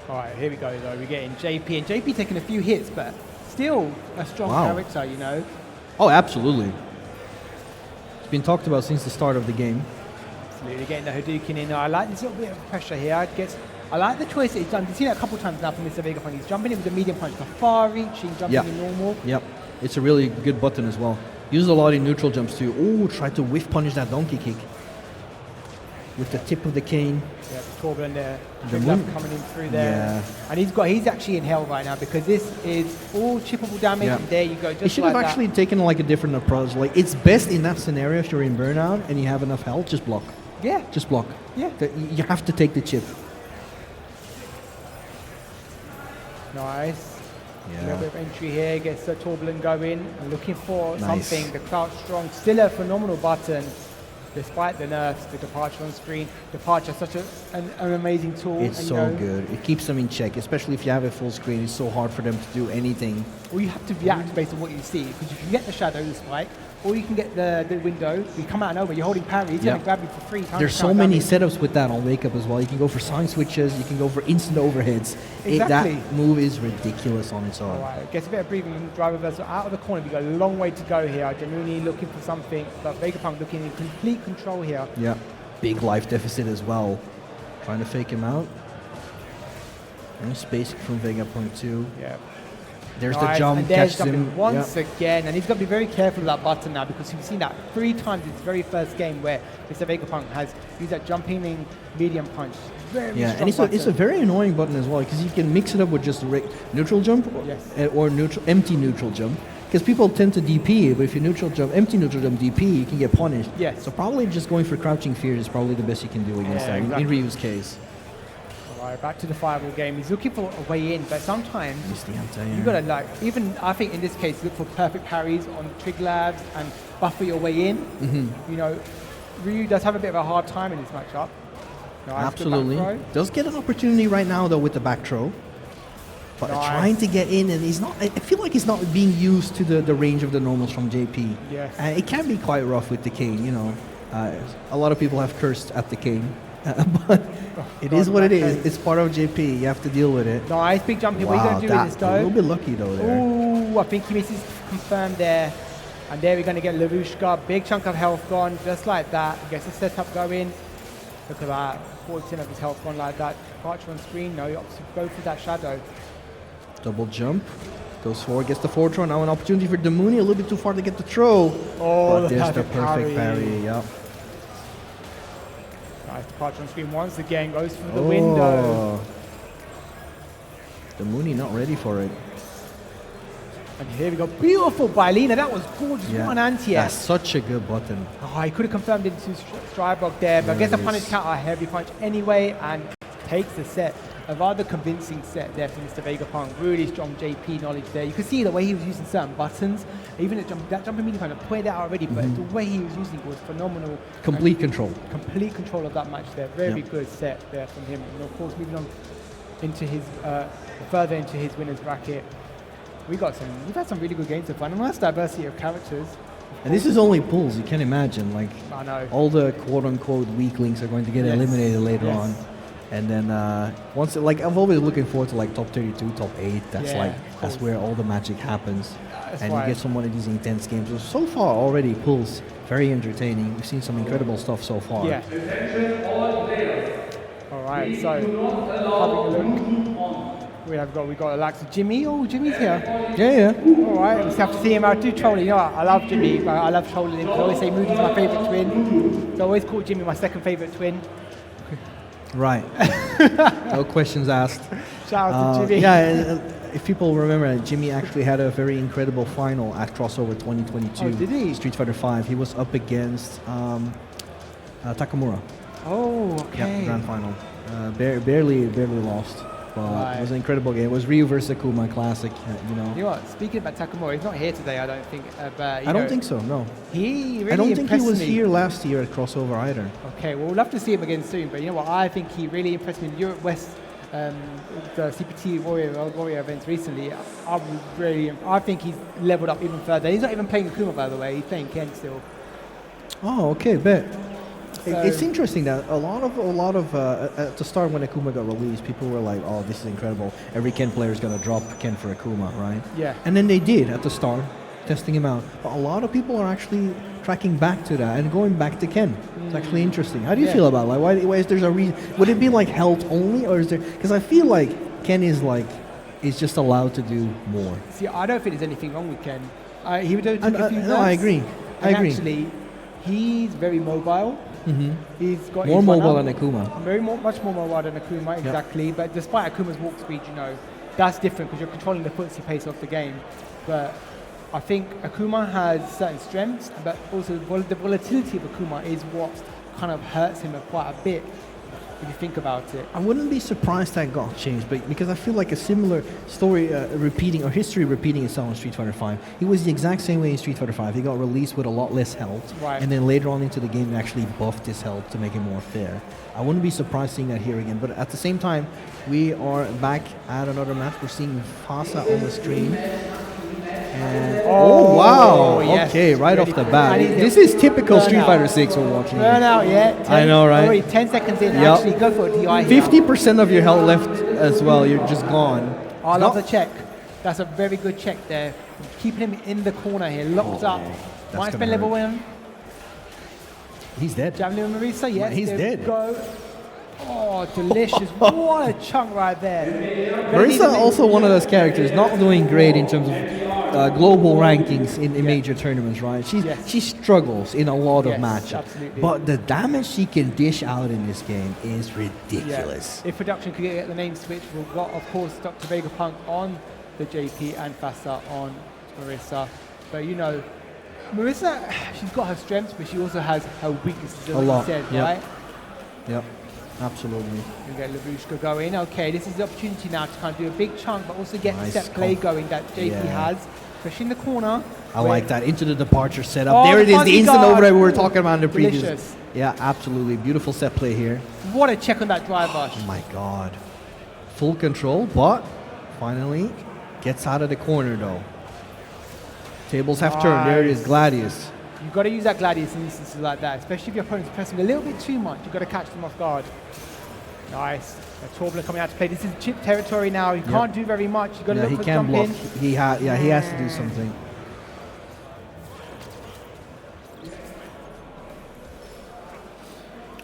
All right, here we go, though. We're getting JP, and JP taking a few hits, but still a strong character, Oh, absolutely. Been talked about since the start of the game. Absolutely, getting the Hadouken in. I like this little bit of pressure here. I like the choice that he's done. You've seen that a couple of times now from Mr. Vegapunk. He's jumping in with the medium punch, the far-reaching, jumping in normal. Yep, it's a really good button as well. Uses a lot in neutral jumps too. Oh, try to whiff punish that donkey kick with the tip of the cane. Yeah, Torbjorn there. Coming in through there. Yeah. And he's actually in hell right now because this is all chippable damage. And there you go. Just he should have actually taken like a different approach. Like it's best in that scenario if you're in burnout and you have enough health, just block. Yeah. Just block. Yeah. You have to take the chip. Nice. A little bit of entry here. Gets Torbjorn going and looking for something. The crouch strong. Still a phenomenal button. Despite the nerfs, the departure on screen, departure such an amazing tool. It's so good. It keeps them in check, especially if you have a full screen. It's so hard for them to do anything. Or you have to react based on what you see, because if you get the shadow, the spike, or you can get the window, you come out of nowhere, you're holding parry, he's going to grab you for free. There's so many setups with that on Wake Up as well. You can go for sign switches, you can go for instant overheads. Exactly. That move is ridiculous on its own. All right, gets a bit of breathing, drive reversal out of the corner. We've got a long way to go here. Damuni looking for something, but Vegapunk looking in complete control here. Yeah, big life deficit as well. Trying to fake him out. And spacing from Vegapunk too. Yeah. There's the jump, and there's catches him once again, and he's got to be very careful of that button now because you've seen that 3 times in his very first game where Mr. Vegapunk has used that jumping in medium punch. Very strong and it's a very annoying button as well because you can mix it up with just neutral jump or empty neutral jump. Because people tend to DP, but if you empty neutral jump DP, you can get punished. Yes. So probably just going for crouching fear is probably the best you can do against that in Ryu's case. All right, back to the fireball game. He's looking for a way in, but sometimes you got to I think in this case, look for perfect parries on Triglabs and buffer your way in. Mm-hmm. Ryu does have a bit of a hard time in this matchup. Absolutely. Does get an opportunity right now though with the back throw. But trying to get in, and I feel like he's not being used to the range of the normals from JP. Yes. It can be quite rough with the cane, a lot of people have cursed at the cane. But it is what it is. It's part of JP. You have to deal with it. Nice big jumping. What are you going to do with this, though? A little bit lucky, though, there. Ooh, I think he misses confirmed there. And there we're going to get Lavushka. Big chunk of health gone, just like that. Gets the setup going. Look at that. 40% of his health gone like that. Departure on screen. No, he opts to go for that shadow. Double jump. Goes forward, gets the forward throw. Now an opportunity for Damuni. A little bit too far to get the throw. Oh, but there's the perfect parry. Yep. Nice departure on screen once again, goes for the window. Damuni not ready for it. And here we go, beautiful by Lina, that was gorgeous, what an anti-air. That's such a good button. Oh, he could have confirmed into Strybog there, but I guess the punish counter, a heavy punch anyway, and takes the set. A rather convincing set there for Mr. Vegapunk. Really strong JP knowledge there. You could see the way he was using certain buttons, even that jumping medium punch, I pointed that out already, but the way he was using it was phenomenal. Complete control. Complete control of that match there. Very good set there from him. And of course, moving on into his further into his winner's bracket. we've had some really good games so far. And a nice diversity of characters. And this is only pools. You can imagine, like, I know. all the quote-unquote weaklings are going to get eliminated later on. And then once, like, I'm always looking forward to like top 32, top 8. That's where all the magic happens. And you get some one of these intense games. So far already, pools very entertaining. We've seen some incredible stuff so far. Yeah. All right, so having a look. We got Alexa. Jimmy. Oh, Jimmy's here. Yeah. All right, we just have to see him out. Do trolling. You know what? I love Jimmy, but I love trolling him. I always say Moody's my favourite twin. So I always call Jimmy my second favourite twin. Right. No questions asked. Shout out to Jimmy. Yeah, if people remember, Jimmy actually had a very incredible final at Crossover 2022. Oh, did he? Street Fighter V. He was up against Takamura. Oh, okay. Yeah, grand final. Barely lost. But it was an incredible game. It was Ryu versus Akuma classic, You know what? Speaking about Takamura, he's not here today, I don't think. But I don't think so. No. He really I don't think he was me. here last year at Crossover either. Okay, well, we'll have to see him again soon. But you know what? I think he really impressed me in Europe West, the CPT Warrior events recently. I think he's leveled up even further. He's not even playing Akuma, by the way. He's playing Ken still. Oh, okay, bet. So it's interesting that a lot of at the start when Akuma got released, people were like, "Oh, this is incredible! Every Ken player is gonna drop Ken for Akuma, right?" Yeah. And then they did at the start, testing him out. But a lot of people are actually tracking back to that and going back to Ken. It's actually interesting. How do you feel about it? Like, why is there a reason? Would it be like health only, or is there? Because I feel like Ken is just allowed to do more. See, I don't think there's anything wrong with Ken. He would do a few No, I agree. Actually, he's very mobile. Mm-hmm. He's got more mobile than Akuma. Much more mobile than Akuma, exactly. Yep. But despite Akuma's walk speed, that's different because you're controlling the footsie pace of the game. But I think Akuma has certain strengths, but also the volatility of Akuma is what kind of hurts him quite a bit. If you think about it, I wouldn't be surprised that got changed, but because I feel like a similar story history repeating itself in Street Fighter V. He was the exact same way in Street Fighter V. He got released with a lot less health, and then later on into the game, they actually buffed his health to make it more fair. I wouldn't be surprised seeing that here again, but at the same time, we are back at another match. We're seeing Fasa on the screen. And wow! Yes, okay, right off the bat. This is typical Street Fighter 6 we're watching. Burnout, yeah. I know, right? Already 10 seconds in, actually go for a DI 50% of your health left as well. You're just gone. I love the check. That's a very good check there. Keeping him in the corner here, locked up. Might spend level 1. He's dead. Javelin Marisa, yes. He's dead. Go. Oh, delicious. What a chunk right there. Marisa also one of those characters not doing great in terms of global rankings in major tournaments, right? She struggles in a lot of matches. Absolutely. But the damage she can dish out in this game is ridiculous. Yeah. If production could get the name switched, we've got, of course, Dr. Vegapunk on the JP and Fasa on Marisa. But Marisa, she's got her strengths, but she also has her weaknesses, as you said, right? Yep. Absolutely. We get Lavushka going. Okay, this is the opportunity now to kind of do a big chunk, but also get the set play going that JP has, especially in the corner. I like that. Into the departure setup. There it is, the instant override we were talking about in the previous. Delicious. Yeah, absolutely. Beautiful set play here. What a check on that drive rush. Oh my God. Full control, but finally gets out of the corner though. Tables have turned. There it is, Gladius. You've got to use that Gladius in instances like that, especially if your opponent's pressing a little bit too much. You've got to catch them off guard. Nice. Torbjörn coming out to play. This is chip territory now. He can't do very much. You've got to look for jump in. He has to do something.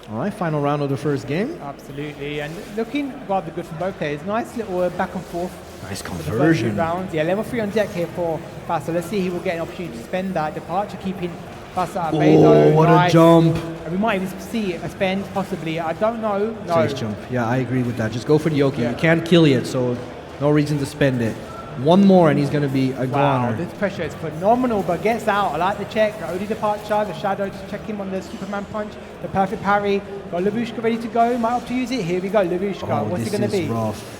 All right, final round of the first game. Absolutely, and looking rather good from both players. Nice little back and forth. Nice conversion. Rounds. Yeah, level 3 on deck here for Fasa. Let's see, he will get an opportunity to spend that departure, keeping Fasa at bay though. What a jump. And we might even see a spend, possibly. I don't know. No. Face jump. Yeah, I agree with that. Just go for the Yoki. You can't kill it, so no reason to spend it. One more and he's going to be a goner. This pressure is phenomenal, but gets out. I like the check. The OD departure, the shadow to check him on the Superman punch, the perfect parry. Got Lavushka ready to go. Might have to use it. Here we go, Lavushka. What's it going to be? Rough.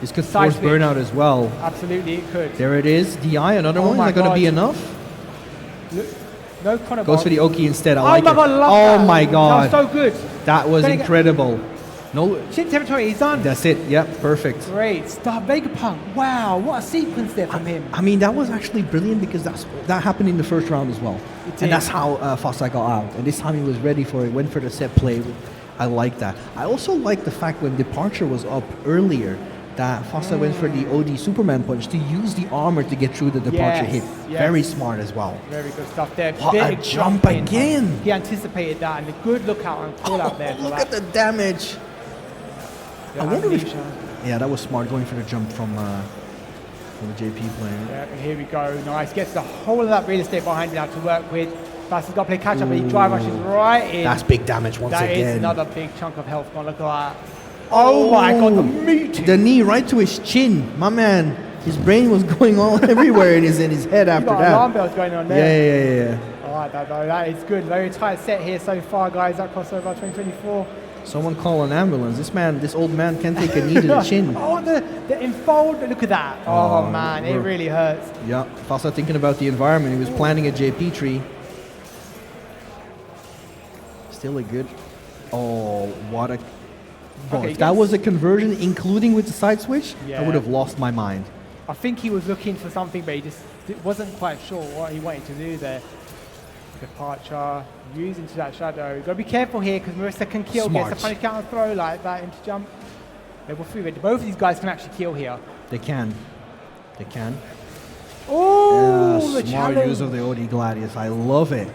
This could force burnout as well. Absolutely, it could. There it is. DI, another one. Is that going to be enough? Look, no Chrono Goes for the Oki instead. I oh like my it. God, I love that. My God. That was so good. That was incredible. No, Shin territory, he's done. that's it. Yeah, perfect. Great stuff. Vegapunk, wow, what a sequence there from him. I mean, that was actually brilliant because that happened in the first round as well. And that's how Fasa got out. And this time he was ready for it, went for the set play. I like that. I also like the fact when Departure was up earlier, that Fasa went for the OD Superman punch to use the armor to get through the Departure hit. Yes. Very smart as well. Very good stuff there. What a Big jump in. again. He anticipated that, and a good look out and call out there. Look at the damage. Yeah, I wonder if... Amnesia. Yeah, that was smart, going for the jump from the JP player. Yeah, and here we go. Nice. Gets the whole of that real estate behind him now to work with. Fasta's got to play catch up, but he drive rushes right in. That's big damage once That again. is another big chunk of health gone. Look at that. Oh my god, the meat. The knee right to his chin. My man, his brain was going all everywhere in his head after that. Alarm bells going on there. Yeah. All right, that is good. Very tight set here so far, guys. That crossover 2024. Someone call an ambulance. This old man can't take a knee to the chin. Oh, the enfold. Look at that. Oh man, it really hurts. Yeah, Fasa thinking about the environment. He was planting a JP tree. Still a good. Oh, what a. Bro, Okay, if that was a conversion, including with the side switch, Yeah. I would have lost my mind. I think he was looking for something, but he just wasn't quite sure what he wanted to do there. Departure, use into that shadow. Got to be careful here because Marissa can kill. Smart. Gets a punish counter throw like that into jump. Level 3 ready. Both of these guys can actually kill here. They can. Oh, the Smart challenge. use of the OD Gladius. I love it.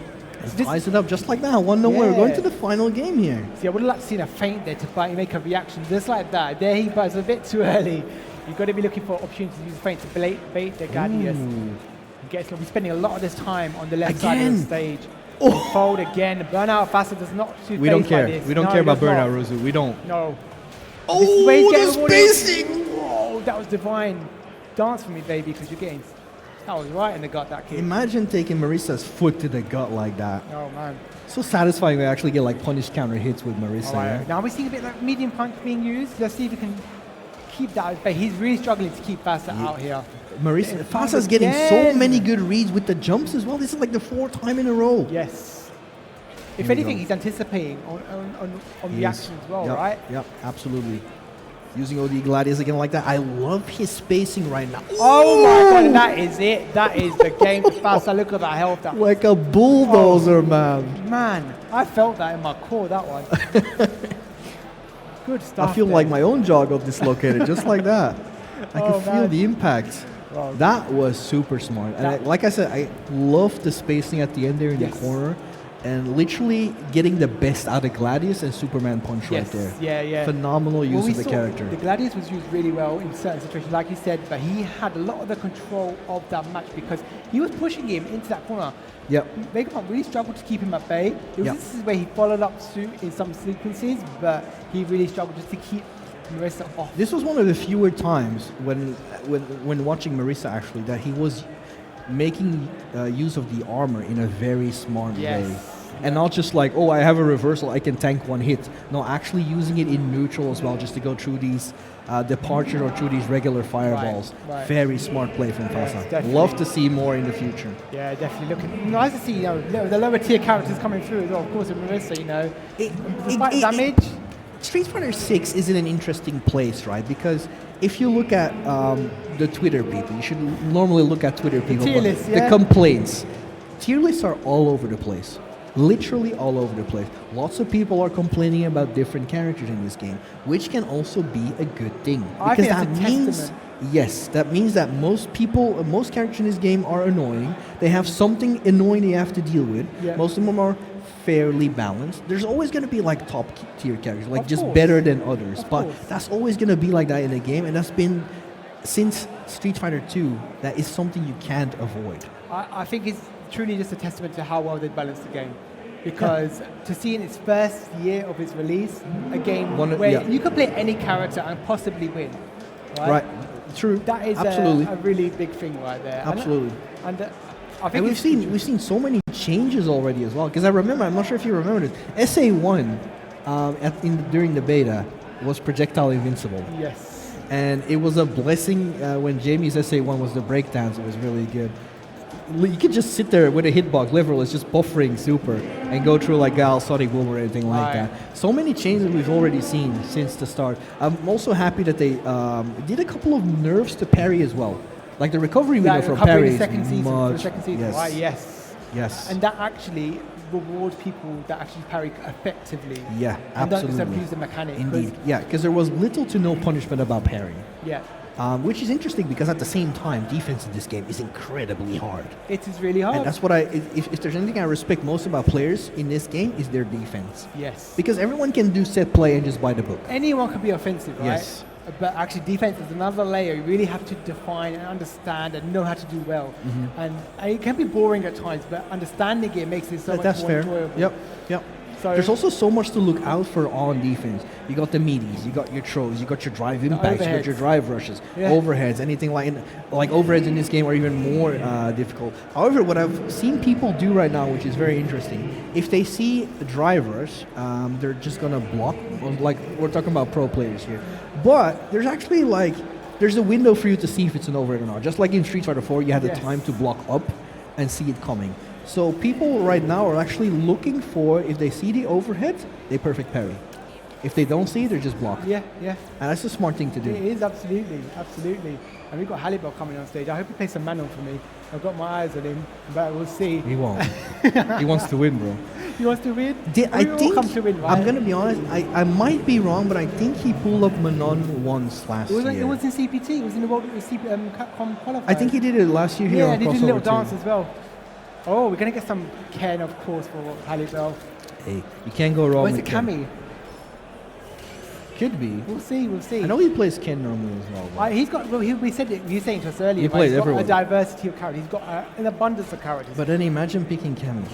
And This- ties it up just like that. 1-0. We're Yeah. going to the final game here. See, I would have liked to seen a feint there to make a reaction just like that. There he buzz a bit too early. You've got to be looking for opportunities to use a feint to bait the Gladius. He'll be spending a lot of this time on the left side of Again. the stage. Oh. Fold again. Burnout Faster does not suit We don't face care. like this. We don't No, care he about does not. burnout, Rosu. We don't. No. This is where he's Oh, getting the rewarded. spacing! Whoa, that was divine. Dance for me, baby, because you're getting... That was right in the gut, that kid. Imagine taking Marissa's foot to the gut like that. Oh, man. So satisfying to actually get like punish counter hits with Marissa. All right. Yeah? Now we're seeing a bit like medium punch being used. Let's see if we can keep that. But he's really struggling to keep Faster out here. Marissa, Yeah, Fasa's getting so again. many good reads with the jumps as well. This is like the 4th time in a row. Yes. If Here we anything, go. he's anticipating on He reaction is. as well, Yep, right? Yep, absolutely. Using OD Gladius again like that. I love his spacing right now. Oh my god, and that is it. That is the game for Faster. Look at that health. That Like a bulldozer, man. man, I felt that in my core, that one. Good stuff. I feel there. like my own jaw got dislocated, just like that. I Oh, can feel man. the impact. Wow. That was super smart. And That- like I said, I love the spacing at the end there in Yes. the corner. And literally getting the best out of Gladius and Superman Punch right Yes, there. yeah. Phenomenal use Well, we of the saw character. The Gladius was used really well in certain situations, like you said, but he had a lot of the control of that match because he was pushing him into that corner. Yep. Vegapunk really struggled to keep him at bay. Yep. This is where he followed up suit in some sequences, but he really struggled just to keep Marissa off. This was one of the fewer times when watching Marissa actually that he was making use of the armor in a very smart Yes. way. And not just like, oh, I have a reversal, I can tank one hit. No, actually using it in neutral as well, just to go through these departures or through these regular fireballs. right. Very smart play from Yes, Fasa. definitely. Love to see more in the future. Yeah, definitely. Nice to see the lower tier characters coming through as well. Of course, with Marissa, despite damage. Street Fighter 6 is in an interesting place, right? Because if you look at the Twitter people, you should normally look at Twitter people. tier but lists, the yeah. complaints. Tier lists are all over the place. Literally all over the place. Lots of people are complaining about different characters in this game, which can also be a good thing. I Because think that that's a means, testament. yes, that means that most characters in this game are annoying. They have something annoying they have to deal with. Yeah. Most of them are fairly balanced. There's always going to be like top tier characters, like Of just course. better than others. Of But course. that's always going to be like that in the game, and that's been since Street Fighter 2. That is something you can't avoid. I think it's truly just a testament to how well they balanced the game. Because to see in its first year of its release, a game where you could play any character and possibly win. Right? True. That is absolutely. a really big thing right there. Absolutely. And I think And we've seen so many changes already as well. Because I remember, I'm not sure if you remember this, SA1 during the beta was projectile invincible. Yes. And it was a blessing when Jamie's SA1 was the breakdowns. It was really good. you could just sit there with a hitbox, Liverpool just buffering super, and go through like Gal, Sonic Boom or anything like that. So many changes we've already seen since the start. I'm also happy that they did a couple of nerfs to parry as well. Like the recovery window for parry is second season, much. Yes. Right, yes. Yes. And that actually rewards people that actually parry effectively. Yeah, and absolutely. don't just abuse the mechanic. Indeed. Yeah, because there was little to no punishment about parrying. Yeah. Which is interesting because at the same time, defense in this game is incredibly hard. It is really hard. And that's what if there's anything I respect most about players in this game is their defense. Yes. Because everyone can do set play and just buy the book. Anyone can be offensive, right? Yes. But actually defense is another layer. You really have to define and understand and know how to do well. And it can be boring at times, but understanding it makes it so much more enjoyable. Yep. So there's also so much to look out for on defense. You got the meaties, you got your throws, you got your drive impacts, you got your drive rushes, overheads, anything like overheads in this game are even more difficult. However, what I've seen people do right now, which is very interesting, if they see the drive rush, they're just gonna block. Like we're talking about pro players here, but there's actually there's a window for you to see if it's an overhead or not. Just like in Street Fighter 4, you had the time to block up and see it coming. So people right now are actually looking for, if they see the overhead, they perfect parry. If they don't see it, they're just blocked. Yeah. And that's a smart thing to do. It is, absolutely. And we've got Halibel coming on stage. I hope he plays some Manon for me. I've got my eyes on him, but we'll see. He won't. He wants to win, bro. He wants to win? I think, come to win, right? I'm going to be honest, I might be wrong, but I think he pulled up Manon once last year. It was in CPT, it was in the World Capcom qualifier. I think he did it last year here on Crossover. Yeah, he did a little dance too. as well. Oh, we're going to get some Ken, of course, for Halibel. Hey, you can't go wrong Where's with the Cammy? Could be. We'll see. I know he plays Ken normally as well. He's got. Well, we said it. You were saying to us earlier. He plays he's got everyone. a diversity of characters. He's got an abundance of characters. But then imagine picking Cammy.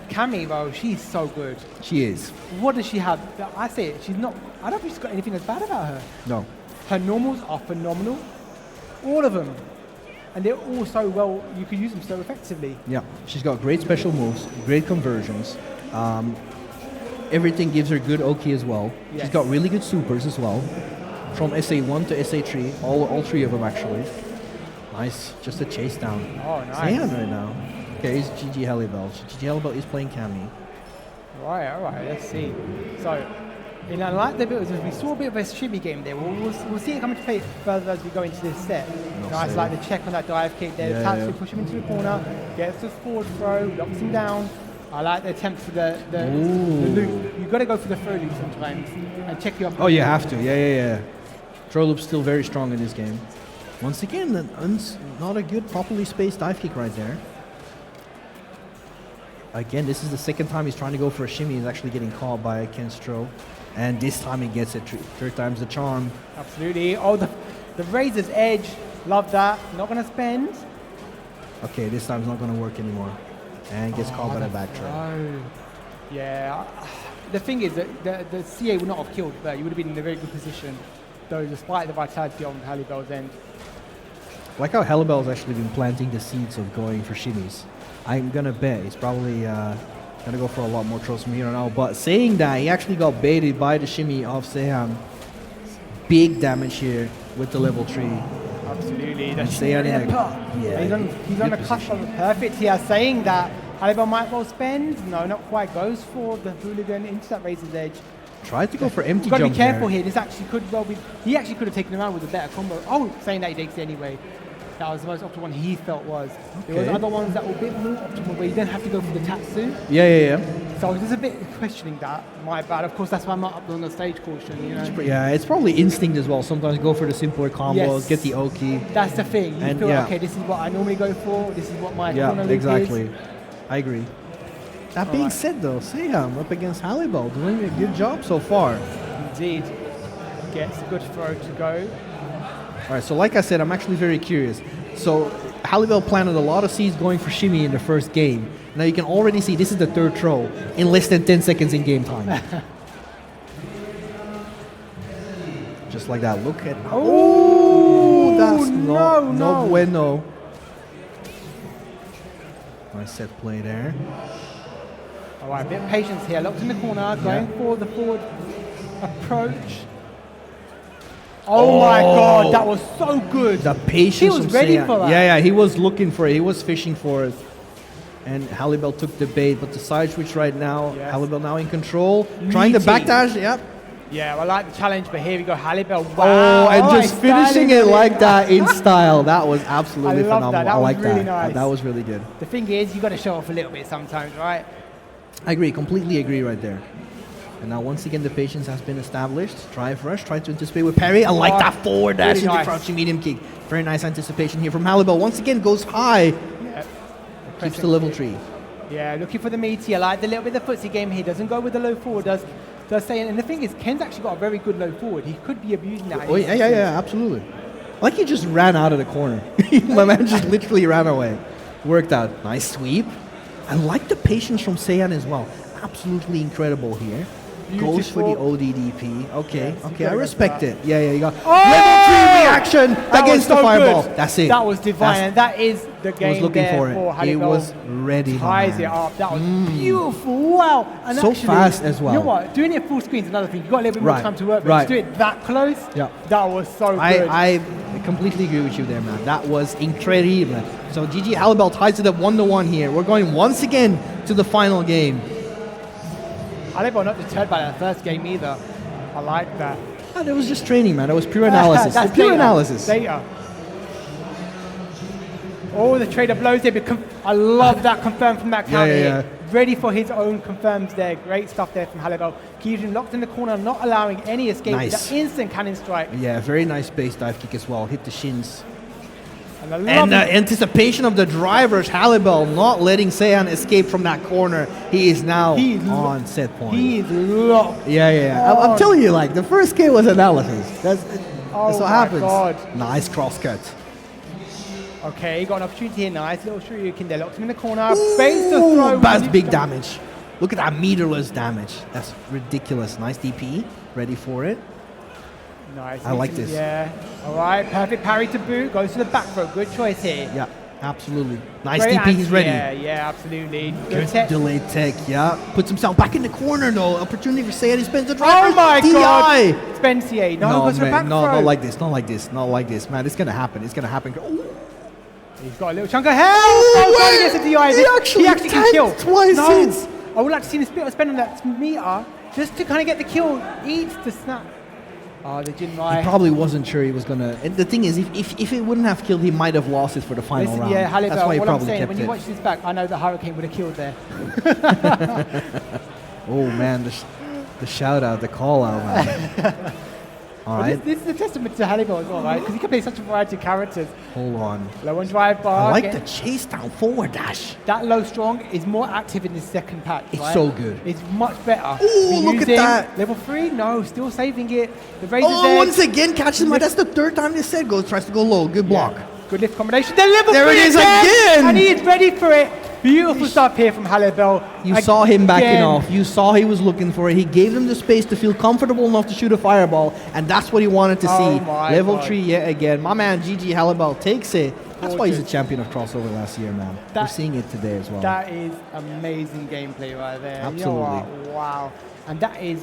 Cammy, though, she's so good. She is. What does she have? I say it. She's not. I don't think she's got anything that's bad about her. No. Her normals are phenomenal. All of them. And they're all so well. You can use them so effectively. Yeah. She's got great special moves, great conversions. Everything gives her good Oki as well. Yes. She's got really good supers as well. From SA1 to SA3, all three of them actually. Nice, just a chase down. Oh, nice. Saiyan right now. Okay, he's GG Halibel. GG Halibel is playing Cammy. All right, let's see. So, I like the bit, we saw a bit of a shimmy game there. We'll see it come into play further as we go into this set. Nice, like the check on that dive kick there. Tatsu push him into the corner, gets the forward throw, locks him down. I like the attempt for the loop. You've got to go for the throw loop sometimes and check you up. Oh, you have to. Yeah. Throw loop's still very strong in this game. Once again, not a good, properly spaced dive kick right there. Again, this is the second time he's trying to go for a shimmy. He's actually getting caught by Ken Stro. And this time he gets it. Third time's the charm. Absolutely. Oh, the Razor's Edge. Love that. Not going to spend. Okay, this time's not going to work anymore. And gets caught by the back throw. Yeah. The thing is that the CA would not have killed, but you would have been in a very good position, though, despite the vitality on Halibel's end. I like how Halibel's actually been planting the seeds of going for shimmies. I'm going to bet he's probably going to go for a lot more throws from here on out. But saying that, he actually got baited by the shimmy of Seihan. Big damage here with the level 3. Absolutely. He's on a cusp of perfect here, saying that Halibel might well spend. No, not quite. Goes for the hooligan into that Razor's Edge. Tried to go for empty jump. You've got to be careful here. This actually could well be. He actually could have taken him out with a better combo. Oh, saying that he takes it anyway. That was the most optimal one he felt was. Okay. There was other ones that were a bit more optimal where you don't have to go for the Tatsu. Yeah. So there's a bit questioning that. My bad. Of course, that's why I'm not up on the stage caution. You know? Yeah, it's probably instinct as well. Sometimes go for the simpler combos, get the Oki. That's the thing. You feel okay, this is what I normally go for. This is what my corner loop exactly. is. I agree. That being said, though, Seihan up against Halibel, doing a good job so far. Indeed. Gets a good throw to go. All right, so like I said, I'm actually very curious. So Halibel planted a lot of seeds going for shimmy in the first game. Now you can already see this is the third throw in less than 10 seconds in game time. Just like that. Look at... Oh, that's no bueno. Nice set play there. All right, a bit of patience here. Locked in the corner, going for the forward approach. Oh my God, that was so good. The patience. He was from ready Seiyan. for that. Yeah, he was looking for it. He was fishing for it. And Halibel took the bait, but the side switch right now. Yes. Halibel now in control, trying the backdash. Yep. Yeah, I like the challenge, but here we go, Halibel. Wow. Wow. And Alright, just finishing it like that in style. That was absolutely I love phenomenal. that. That I was like really that. nice. That was really good. The thing is, you got to show off a little bit sometimes, right? I agree, completely agree right there. And now once again the patience has been established. Drive rush, try to anticipate with parry. I like that forward dash Really into nice. crouching medium kick. Very nice anticipation here from Halibel. Once again goes high, Yeah. keeps the level 3. Yeah, looking for the meaty. I like the little bit of footsie game here. Doesn't go with the low forward. Does say, and the thing is, Ken's actually got a very good low forward. He could be abusing that. Oh yeah, absolutely. Like he just ran out of the corner. My man just literally ran away. Worked out. Nice sweep. I like the patience from Seiyan as well. Absolutely incredible here. Goes for the ODDP. Okay, Yes, okay, I respect it. Yeah, you got Oh! level 3 reaction That against was the so fireball. good. That's it. That was divine, and that is the game. He was looking there for it. He Halibel. was ready. my Ties man. it up. That was beautiful. Wow. And So actually, fast as well. You know what? Doing it full screen is another thing. You got a little bit more Right, time to work, but right. to do it that close, Yeah. that was so good. I completely agree with you there, man. That was incredible. So GG Halibel ties it up 1-1 here. We're going once again to the final game. Halibel not deterred by that first game either. I like that. And it was just training, man. It was pure analysis. That's Pure data. analysis. Data. Oh, the trader blows there. I love that confirm from that counter. yeah. Hit. Ready for his own confirms there. Great stuff there from Halibel. Keeps him locked in the corner, not allowing any escape. Nice. The instant cannon strike. Yeah, very nice base dive kick as well. Hit the shins. And I love And the it. anticipation of the drivers, Halibel not letting Seiyan escape from that corner. He is now on set point. He is locked. Yeah. I'm telling you, like, the first game was analysis. That's what my happens. God. Nice cross cut. Okay, got an opportunity here. Nice little Shoryuken there. Locks him in the corner. Baits the throw. That's big damage. Look at that meterless damage. That's ridiculous. Nice DP. Ready for it. Nice. I like this. Yeah. All right. Perfect parry to boot. Goes to the back throw. Good choice here. Yeah, absolutely. Nice Great DP. He's ready. Yeah, absolutely. Good tech. delayed tech, yeah. Puts himself back in the corner, though. Opportunity for Seiyan. He spends the driver. Oh my DI. God. Spensier. No, goes for a back man, no, throw. not like this. Not like this. Not like this, man. It's gonna happen. It's gonna happen. Ooh. He's got a little chunk of health. Oh, God, he gets a DI. He actually can kill. tanked twice No. since. I would like to see him spend on that meter just to kind of get the kill. Eats the snap. Oh, the Jin He Rai. probably wasn't sure he was gonna. And the thing is, if it wouldn't have killed, he might have lost it for the final Listen, round. yeah, Halibel, That's why he what I'm probably saying, kept when you it. watch this back, I know the Hurricane would have killed there. Oh man, the shout out, the call out, man. All But right, this is a testament to Halibel as well, right? Because he can play such a variety of characters. hold on. Low on drive bar. I like get- the chase down forward dash. That low strong is more active in this second patch. It's right? so good. It's much better. Ooh, We're look at using that. Level 3? No, still saving it. The Razor's Oh, Edge. once again catches him. That's the third time this set goes. Tries to go low. Good block. Good lift combination. Then level There 3 it is again. And he is ready for it. Beautiful stuff here from Halibel. You saw him backing Again. off. You saw he was looking for it. He gave him the space to feel comfortable enough to shoot a fireball, and that's what he wanted to Oh see. my Level God. 3 yet again. My man GG Halibel takes it. That's why he's a Gorgeous. champion of crossover last year, man. We're That- seeing it today as well. That is amazing gameplay right there. You know what? Absolutely. Wow. And that is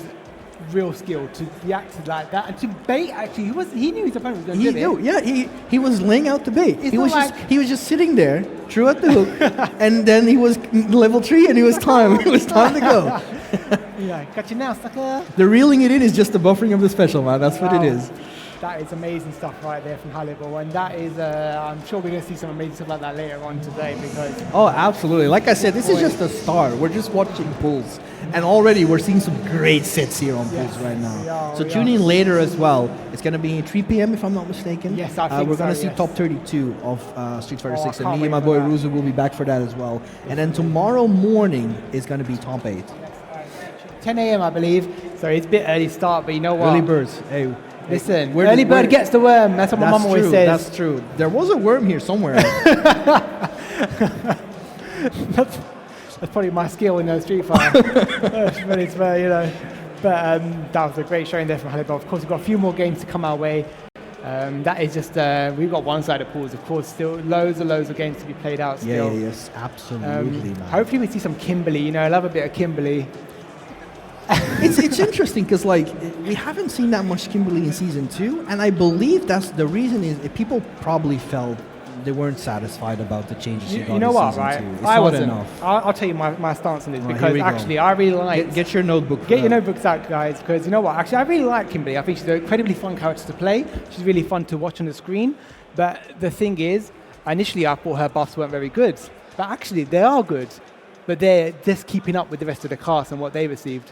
real skill to react like that and to bait. Actually, he knew his opponent was going to He do knew, it. yeah. He was laying out the bait. It's He not was like- he was just sitting there, threw at the hook, and then he was level 3, and it was time. It was time to go. Yeah, got you now, sucker. The reeling it in is just the buffering of the special, man. That's what Wow. it is. That is amazing stuff right there from Halibel, and that is, I'm sure we're going to see some amazing stuff like that later on today because Oh, absolutely. Like I said, this is just a start. We're just watching pools. And already we're seeing some great sets here on pools right now. Yeah, So we tune are. in later as well. It's going to be 3 p.m. if I'm not mistaken. Yes, I think We're going to so, see yes. top 32 of Street Fighter Oh, I 6. And can't me and my wait boy for that. Ruzu will be back for that as well. And then tomorrow morning is going to be top 8. 10 a.m. I believe, so it's a bit early start, but you know what? Early birds. Hey, Listen, we're- early bird we're- gets the worm. That's what my mum always true, says. That's true. There was a worm here somewhere. That's probably my skill in Street Fighter. But it's, you know, but that was a great showing there from Halibel. Of course, we've got a few more games to come our way. That is just, we've got one-sided pools. Of course, still loads of games to be played out still. Yes, absolutely, man. Hopefully we see some Kimberly. You know, I love a bit of Kimberly. it's interesting because like we haven't seen that much Kimberly in season 2, and I believe that's the reason is people probably felt they weren't satisfied about the changes she got You know in what, season right? 2. It's I not wasn't. enough. I'll tell you my stance on this Right, because here we go. actually I really like. Get your notebook. Get your notebooks out, guys, because you know what? Actually, I really like Kimberly. I think she's an incredibly fun character to play. She's really fun to watch on the screen. But the thing is, initially I thought her buffs weren't very good. But actually, they are good. But they're just keeping up with the rest of the cast and what they received.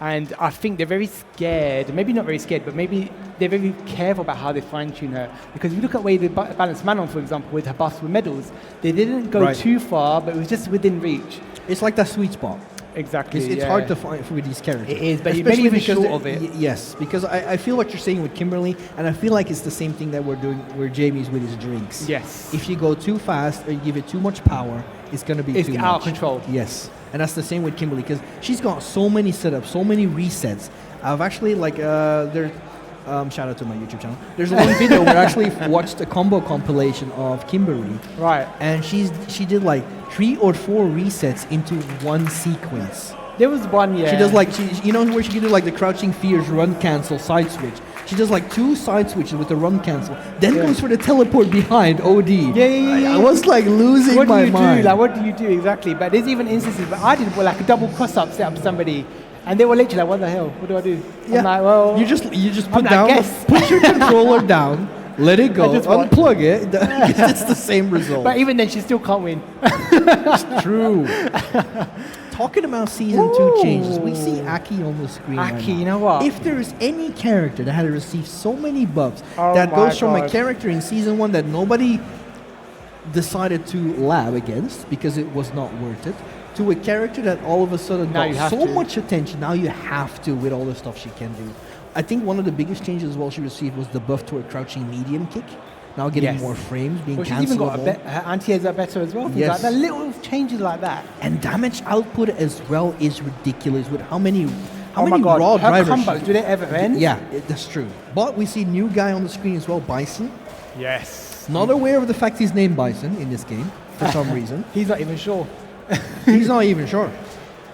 And I think they're very scared, maybe not very scared, but maybe they're very careful about how they fine-tune her. Because if you look at the way they balanced Manon, for example, with her buffs with medals, they didn't go too far, but it was just within reach. It's like that sweet spot. Exactly. It's hard to find with these characters. It is, but especially maybe even because short of it. Yes, because I feel what you're saying with Kimberly, and I feel like it's the same thing that we're doing where Jamie's with his drinks. Yes. If you go too fast or you give it too much power, it's going to be too much. It's out of control. Yes. And that's the same with Kimberly because she's got so many setups, so many resets. I've actually shout out to my YouTube channel. There's one video where I actually watched a combo compilation of Kimberly. Right. And she did like 3 or 4 resets into one sequence. There was one, yeah. She does like, you know where she can do like the crouching fears, run cancel, side switch. She does like 2 side switches with the run cancel, then goes for the teleport behind OD. Yeah. I was like losing my mind. What do you do? Like, what do you do exactly? But there's even instances where I did like a double cross-up, set up somebody, and they were literally like, what the hell? What do I do? Yeah. I'm like, well... You just put guess. put your controller down, let it go, just unplug it, it's the same result. But even then, she still can't win. It's true. Talking about season 2 changes, we see Aki on the screen. Aki, you know what? If there is any character that had received so many buffs Oh that my goes from a God. character in season 1 that nobody decided to lab against because it was not worth it, to a character that all of a sudden Now you got have so to. much attention, now you have to with all the stuff she can do. I think one of the biggest changes as well she received was the buff to her crouching medium kick. Now getting Yes. more frames, being Well, she's even got cancelable. her anti-airs are better as well. Things Yes. like that. Little changes like that. And damage output as well is ridiculous with how many Oh my many God. raw Her drivers. combos, do they ever end? Yeah, that's true. But we see new guy on the screen as well, Bison. Yes. Not aware of the fact he's named Bison in this game for some reason. He's not even sure. He's not even sure.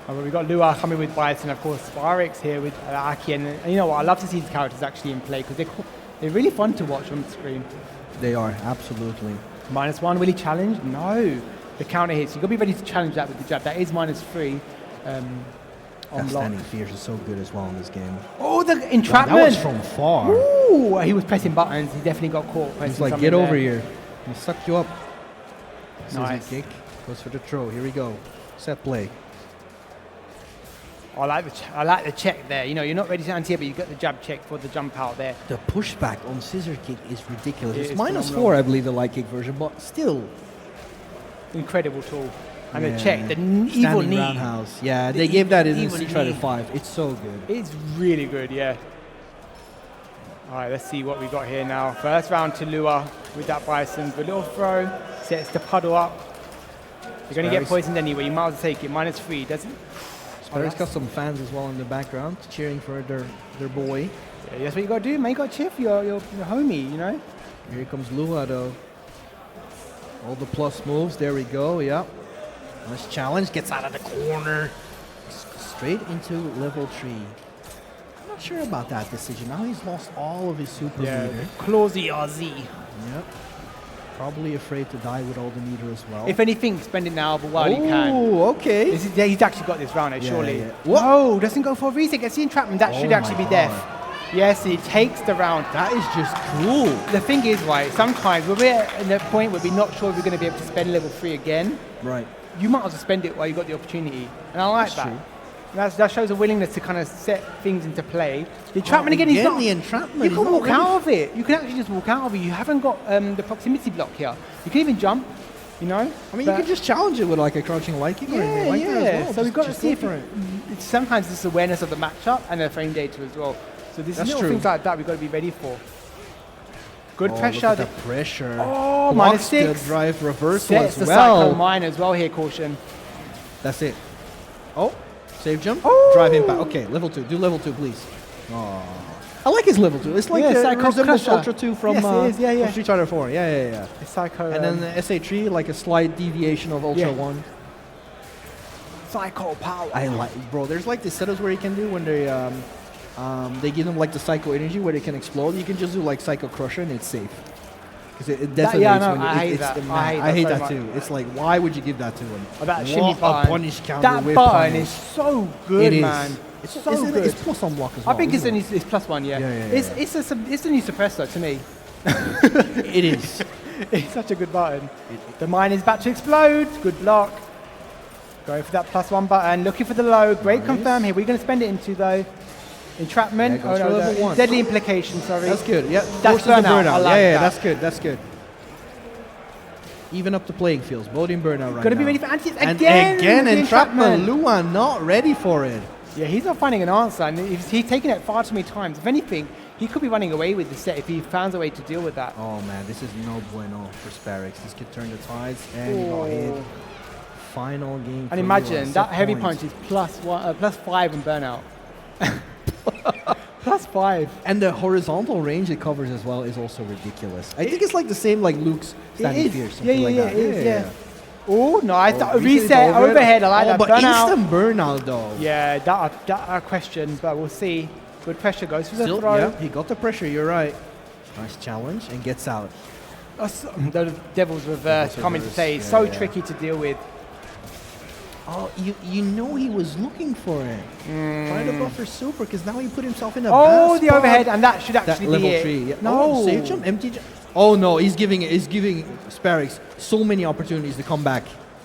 We've got Lua coming with Bison, of course, Sparix here with Aki, and you know what? I love to see these characters actually in play because they're really fun to watch on the screen. They are, absolutely. -1, will he challenge? No. The counter hits. You've got to be ready to challenge that with the jab. That is -3 on That block. standing fierce is so good as well in this game. Oh, the Wow, entrapment! that was from far. Ooh, he was pressing buttons. He definitely got caught pressing He's like, something get over there. here. I'll suck you up. Scissor Nice. kick. Goes for the throw. Here we go. Set play. I like the check there. You know, you're not ready to anti, but you got the jab check for the jump out there. The pushback on scissor kick is ridiculous. It It's is -4, phenomenal. I believe, the light kick version, but still. Incredible tool. And Yeah. the check, the evil Standing knee. roundhouse. Yeah, The they gave that in evil Street Fighter knee. 5. It's so good. It's really good, yeah. All right, let's see what we got here now. First round to Lua with that Bison. Good little throw. Sets the puddle up. You're going to get Sparix. poisoned anyway. You might as well take it. -3, doesn't it? Sparix got some fans as well in the background cheering for their boy. Yeah, that's what you got to do, man. You got to cheer for your homie, you know? Here comes Lua though. All the plus moves. There we go. Yeah. Nice challenge. Gets out of the corner. Straight into level 3. I'm not sure about that decision. Now he's lost all of his super meter. Clawsy RZ. Yep. Probably afraid to die with all the meter as well. If anything, spend it now, but while you can. Oh, okay. He's actually got this round, Yeah, surely. yeah. What? Whoa, doesn't go for a reset. Gets the entrapment. That should Oh actually my be death. God. Yes, he takes the round. That is just cruel. The thing is, right, sometimes when we're at the point where we're not sure if we're going to be able to spend level 3 again, Right. you might as well spend it while you got the opportunity. And I like That's that. true. That shows a willingness to kind of set things into play. The entrapment again, he's not. the entrapment. You he's can not walk ready out of it. You can actually just walk out of it. You haven't got the proximity block here. You can even jump, you know. I mean, you But- can just challenge it with like a crouching light kick or anything like that as well. So we've got to Just see go if for it. it's sometimes this awareness of the matchup and the frame data as well. So there's That's little true. things like that we've got to be ready for. Good Oh, pressure. Look at the pressure. Oh, Blocks the -6. drive reversal Sets as the well. Psycho Mine as well here, caution. That's it. Oh, save jump. Oh. Drive impact. Okay, level 2. Do level 2, please. Oh. I like his level 2. It's like Yeah, the Psycho resembles Crusher. Ultra 2 from, Yes, it is. Yeah, yeah. from Street Fighter 4. Yeah. The Psycho. And then the SA3, like a slight deviation of Ultra Yeah. 1. psycho power. I like, bro. There's like these setups where you can do when they give them like the psycho energy where they can explode. You can just do like psycho crusher and it's safe because it detonates. Yeah, no, when I hate it's that. I hate so that too. It's like, why would you give that to him? Oh, that What shimmy a button. punish counter That with button punish. is so good, It is. man. It's so good. It's plus on block as well. I think isn't it's +1, yeah. Yeah. It's a new suppressor to me. It is. It's such a good button. The mine is about to explode. Good block. Going for that +1 button. Looking for the low. Great Nice. confirm here. We're going to spend it into, though. Entrapment. Yeah, goes for level 1. Deadly implication, sorry. That's good. Yeah, That's forces the burnout. I like yeah, that. that's good. That's good. Even up the playing fields. Both in burnout right Going to now. be ready for anti And again. again, with the entrapment. Lua not ready for it. Yeah, he's not finding an answer, and he's taken it far too many times. If anything, he could be running away with the set if he finds a way to deal with that. Oh man, this is no bueno for Sparix. This could turn the tides, and he got hit. Final game. And imagine that heavy punch is +5 in burnout. +5. And the horizontal range it covers as well is also ridiculous. I think it's like the same like Luke's standing fierce, something like that. It is, yeah. Oh, nice. Oh, Reset overhead. I like that. But Burnout. instant burnout though. Yeah, that are questions, but we'll see. Good pressure goes for the Still, throw. yeah, he got the pressure. You're right. Nice challenge and gets out. The Devil's Reverse coming to Reverse, play. yeah, So yeah. tricky to deal with. Oh, you know he was looking for it. Trying to go for super because now he put himself in a Oh, bad the spot. overhead, and that should That actually level be it. 3. Yeah. No. Oh, save jump, empty jump. Oh no, he's giving Sparix so many opportunities to come back.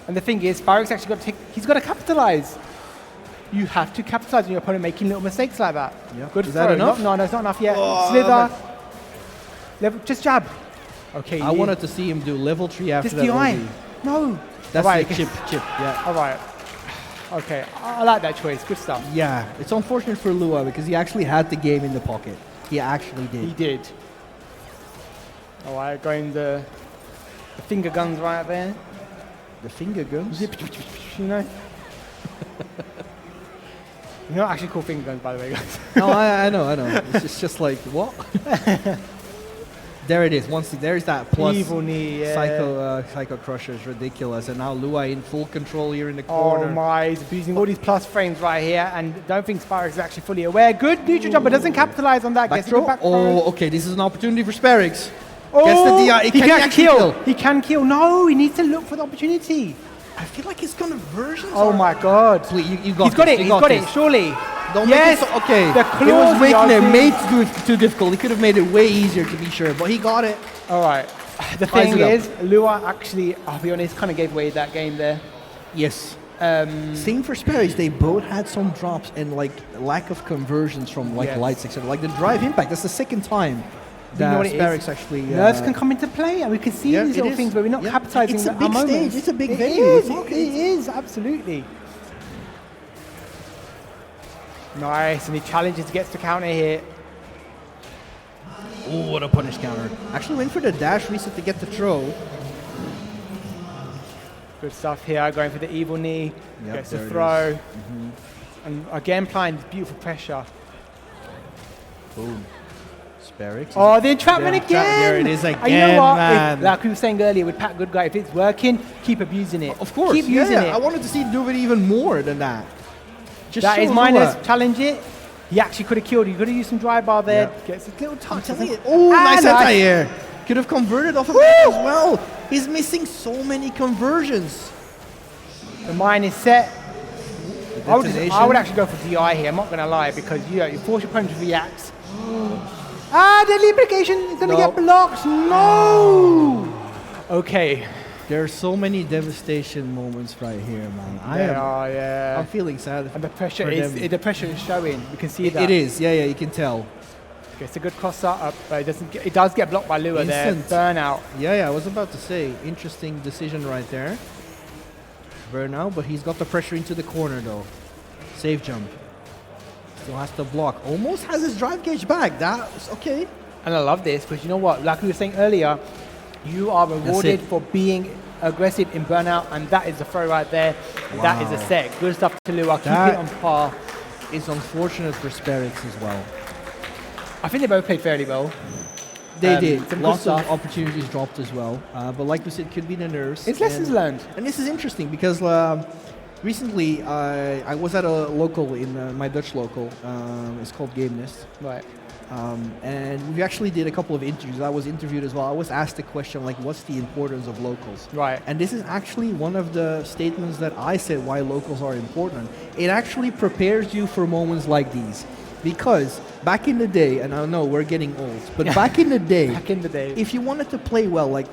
And the thing is, Sparix actually got to he's got to capitalize. You have to capitalize on your opponent making little mistakes like that. Yeah. Good Is throw. that enough? No, it's not enough yet. Oh, Slither. Level, just jab. Okay. I wanted to see him do level 3 after Just that. DI. OD. No. That's Alright, the chip. Yeah. All right. Okay, I like that choice. Good stuff. Yeah, it's unfortunate for Lua because he actually had the game in the pocket. He actually did. He did. All right, going the finger guns right there. The finger guns. You know. You're not actually called finger guns, by the way, guys. No, I know. It's just like what? There it is. There's that plus. Evil knee. Yeah. Psycho Crusher is ridiculous, and now Lua in full control here in the Oh corner. my! He's abusing all these plus frames right here, and don't think Sparix is actually fully aware. Good neutral jump, but doesn't capitalize on that. Back Gets a good throw. back throw. Oh, okay. This is an opportunity for Sparix. Oh, Gets the DI. he Can can actually kill. He can kill. No, he needs to look for the opportunity. I feel like his conversions. Oh my God! Please, you got He's got this, it. you He's got it. this. Surely. Don't Yes, make it so, okay. the He was claws making he it was made to do it too difficult. He could have made it way easier to be sure, but he got it. All right. The Ties thing it up. is, Lua actually, I'll be honest, kind of gave away that game there. Yes. Same for Sparix. They both had some drops and like lack of conversions from like Yes. lights, etc. Like the drive impact. That's the second time You that know what it is? Sparix actually. Nerves can come into play, and we can see yeah, these it little is. things where we're not Yeah. capitalizing It's a on big our stage. moments. It's a big It venue. is, It's it is, absolutely. Nice, and he challenges, gets the counter here. Oh, what a punish counter! Actually went for the dash reset to get the throw. Good stuff here, going for the evil knee, Yep, gets there the it throw. is. And again, applying this beautiful pressure. Boom. Sparix. Oh, the entrapment Yeah, again! there it is And you again, know what? man. Like we were saying earlier with Pat Goodguy, if it's working, keep abusing it. Of course. Keep using yeah. it. I wanted to see him do it even more than that. Just That show is Lua. minus, challenge it. He actually could have killed you. Could have used some dry bar there. Yeah. Gets a little touch. I'm telling you. Oh, nice nice. anti-air. Could have converted off of that as well. He's missing so many conversions. The mine is set. I would Detonation. actually go for DI here. I'm not going to lie because you force your opponent to react. Deadly implication. It's going to No. get blocked. No. Okay. There are so many devastation moments right here, man. Yeah. I'm feeling sad. And the pressure for is them. the pressure is showing. We can see that. It is. Yeah, you can tell. It's a good cross up, but it does get blocked by Lua Instant. there. Burnout. Yeah, I was about to say. Interesting decision right there. Burnout, but he's got the pressure into the corner though. Safe jump. Still has to block. Almost has his drive gauge back. That's okay. And I love this because you know what? Like we were saying earlier, you are rewarded it. for being aggressive in burnout, and that is the throw right there. Wow. That is a set. Good stuff to Lua. Keep That- it on par. It's unfortunate for Sparix as well. I think they both played fairly well. They Some did. good Lots of stuff. opportunities dropped as well. But like we said, could be the nerves. It's lessons learned. And this is interesting because Recently, I was at a local in my Dutch local. It's called Game Nest. Right. And we actually did a couple of interviews. I was interviewed as well. I was asked a question like, what's the importance of locals? Right. And this is actually one of the statements that I said why locals are important. It actually prepares you for moments like these. Because back in the day, and I know we're getting old, but back in the day, if you wanted to play well, like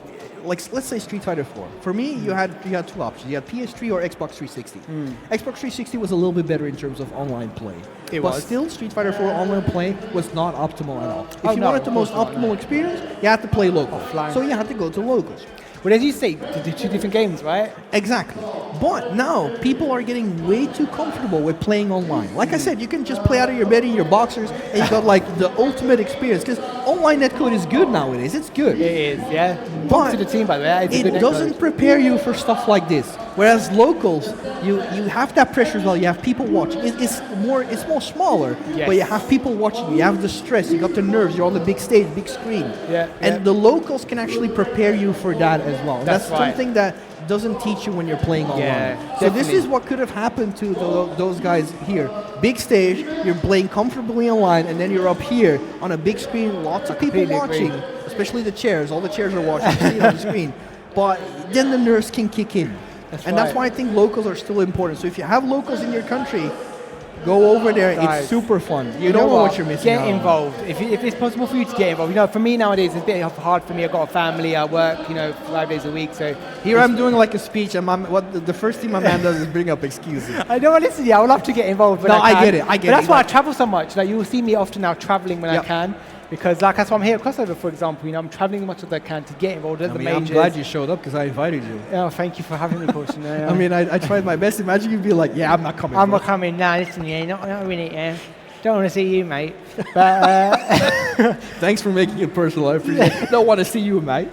let's say Street Fighter 4. For me, you had two options. You had PS3 or Xbox 360. Xbox 360 was a little bit better in terms of online play. But still, Street Fighter 4 online play was not optimal at all. If you wanted the most optimal experience, you had to play local. Offline. So you had to go to locals. Well, as you say, the two different games, right? Exactly. But now, people are getting way too comfortable with playing online. Like I said, you can just play out of your bed in your boxers, and you got like the ultimate experience. Because online netcode is good nowadays. It's good. It is, yeah. But to the team, by the way. It doesn't prepare you for stuff like this. Whereas locals, you have that pressure as well. You have people watching. It's more smaller, but you have people watching. You have the stress. You got the nerves. You're on the big stage, big screen. And the locals can actually prepare you for that as well. That's something that doesn't teach you when you're playing online. So this is what could have happened to those guys here. Big stage, you're playing comfortably online, and then you're up here on a big screen, lots of people watching, especially the chairs. All the chairs are watching, you see it on the screen. But then the nerves can kick in. That's why I think locals are still important. So if you have locals in your country, go over there. Guys, it's super fun. You don't know what you're missing out. Get involved. If it's possible for you to get involved. You know, for me nowadays, it's a bit hard for me. I've got a family. I work, 5 days a week. So here I'm doing like a speech, and the first thing my man does is bring up excuses. I know. Listen, I would love to get involved. But I get it. But that's why I travel so much. Like, you will see me often now traveling when I can. Because that's why I'm here at Crossover, for example. I'm traveling as much as I can to get involved in the majors. I'm glad you showed up because I invited you. Oh, thank you for having me, Caution. I mean, I tried my best. Imagine you'd be like, yeah, I'm not coming. I'm not coming. No, listen, not really. Don't want to see you, mate. But thanks for making it personal. I appreciate it. Don't want to see you, mate.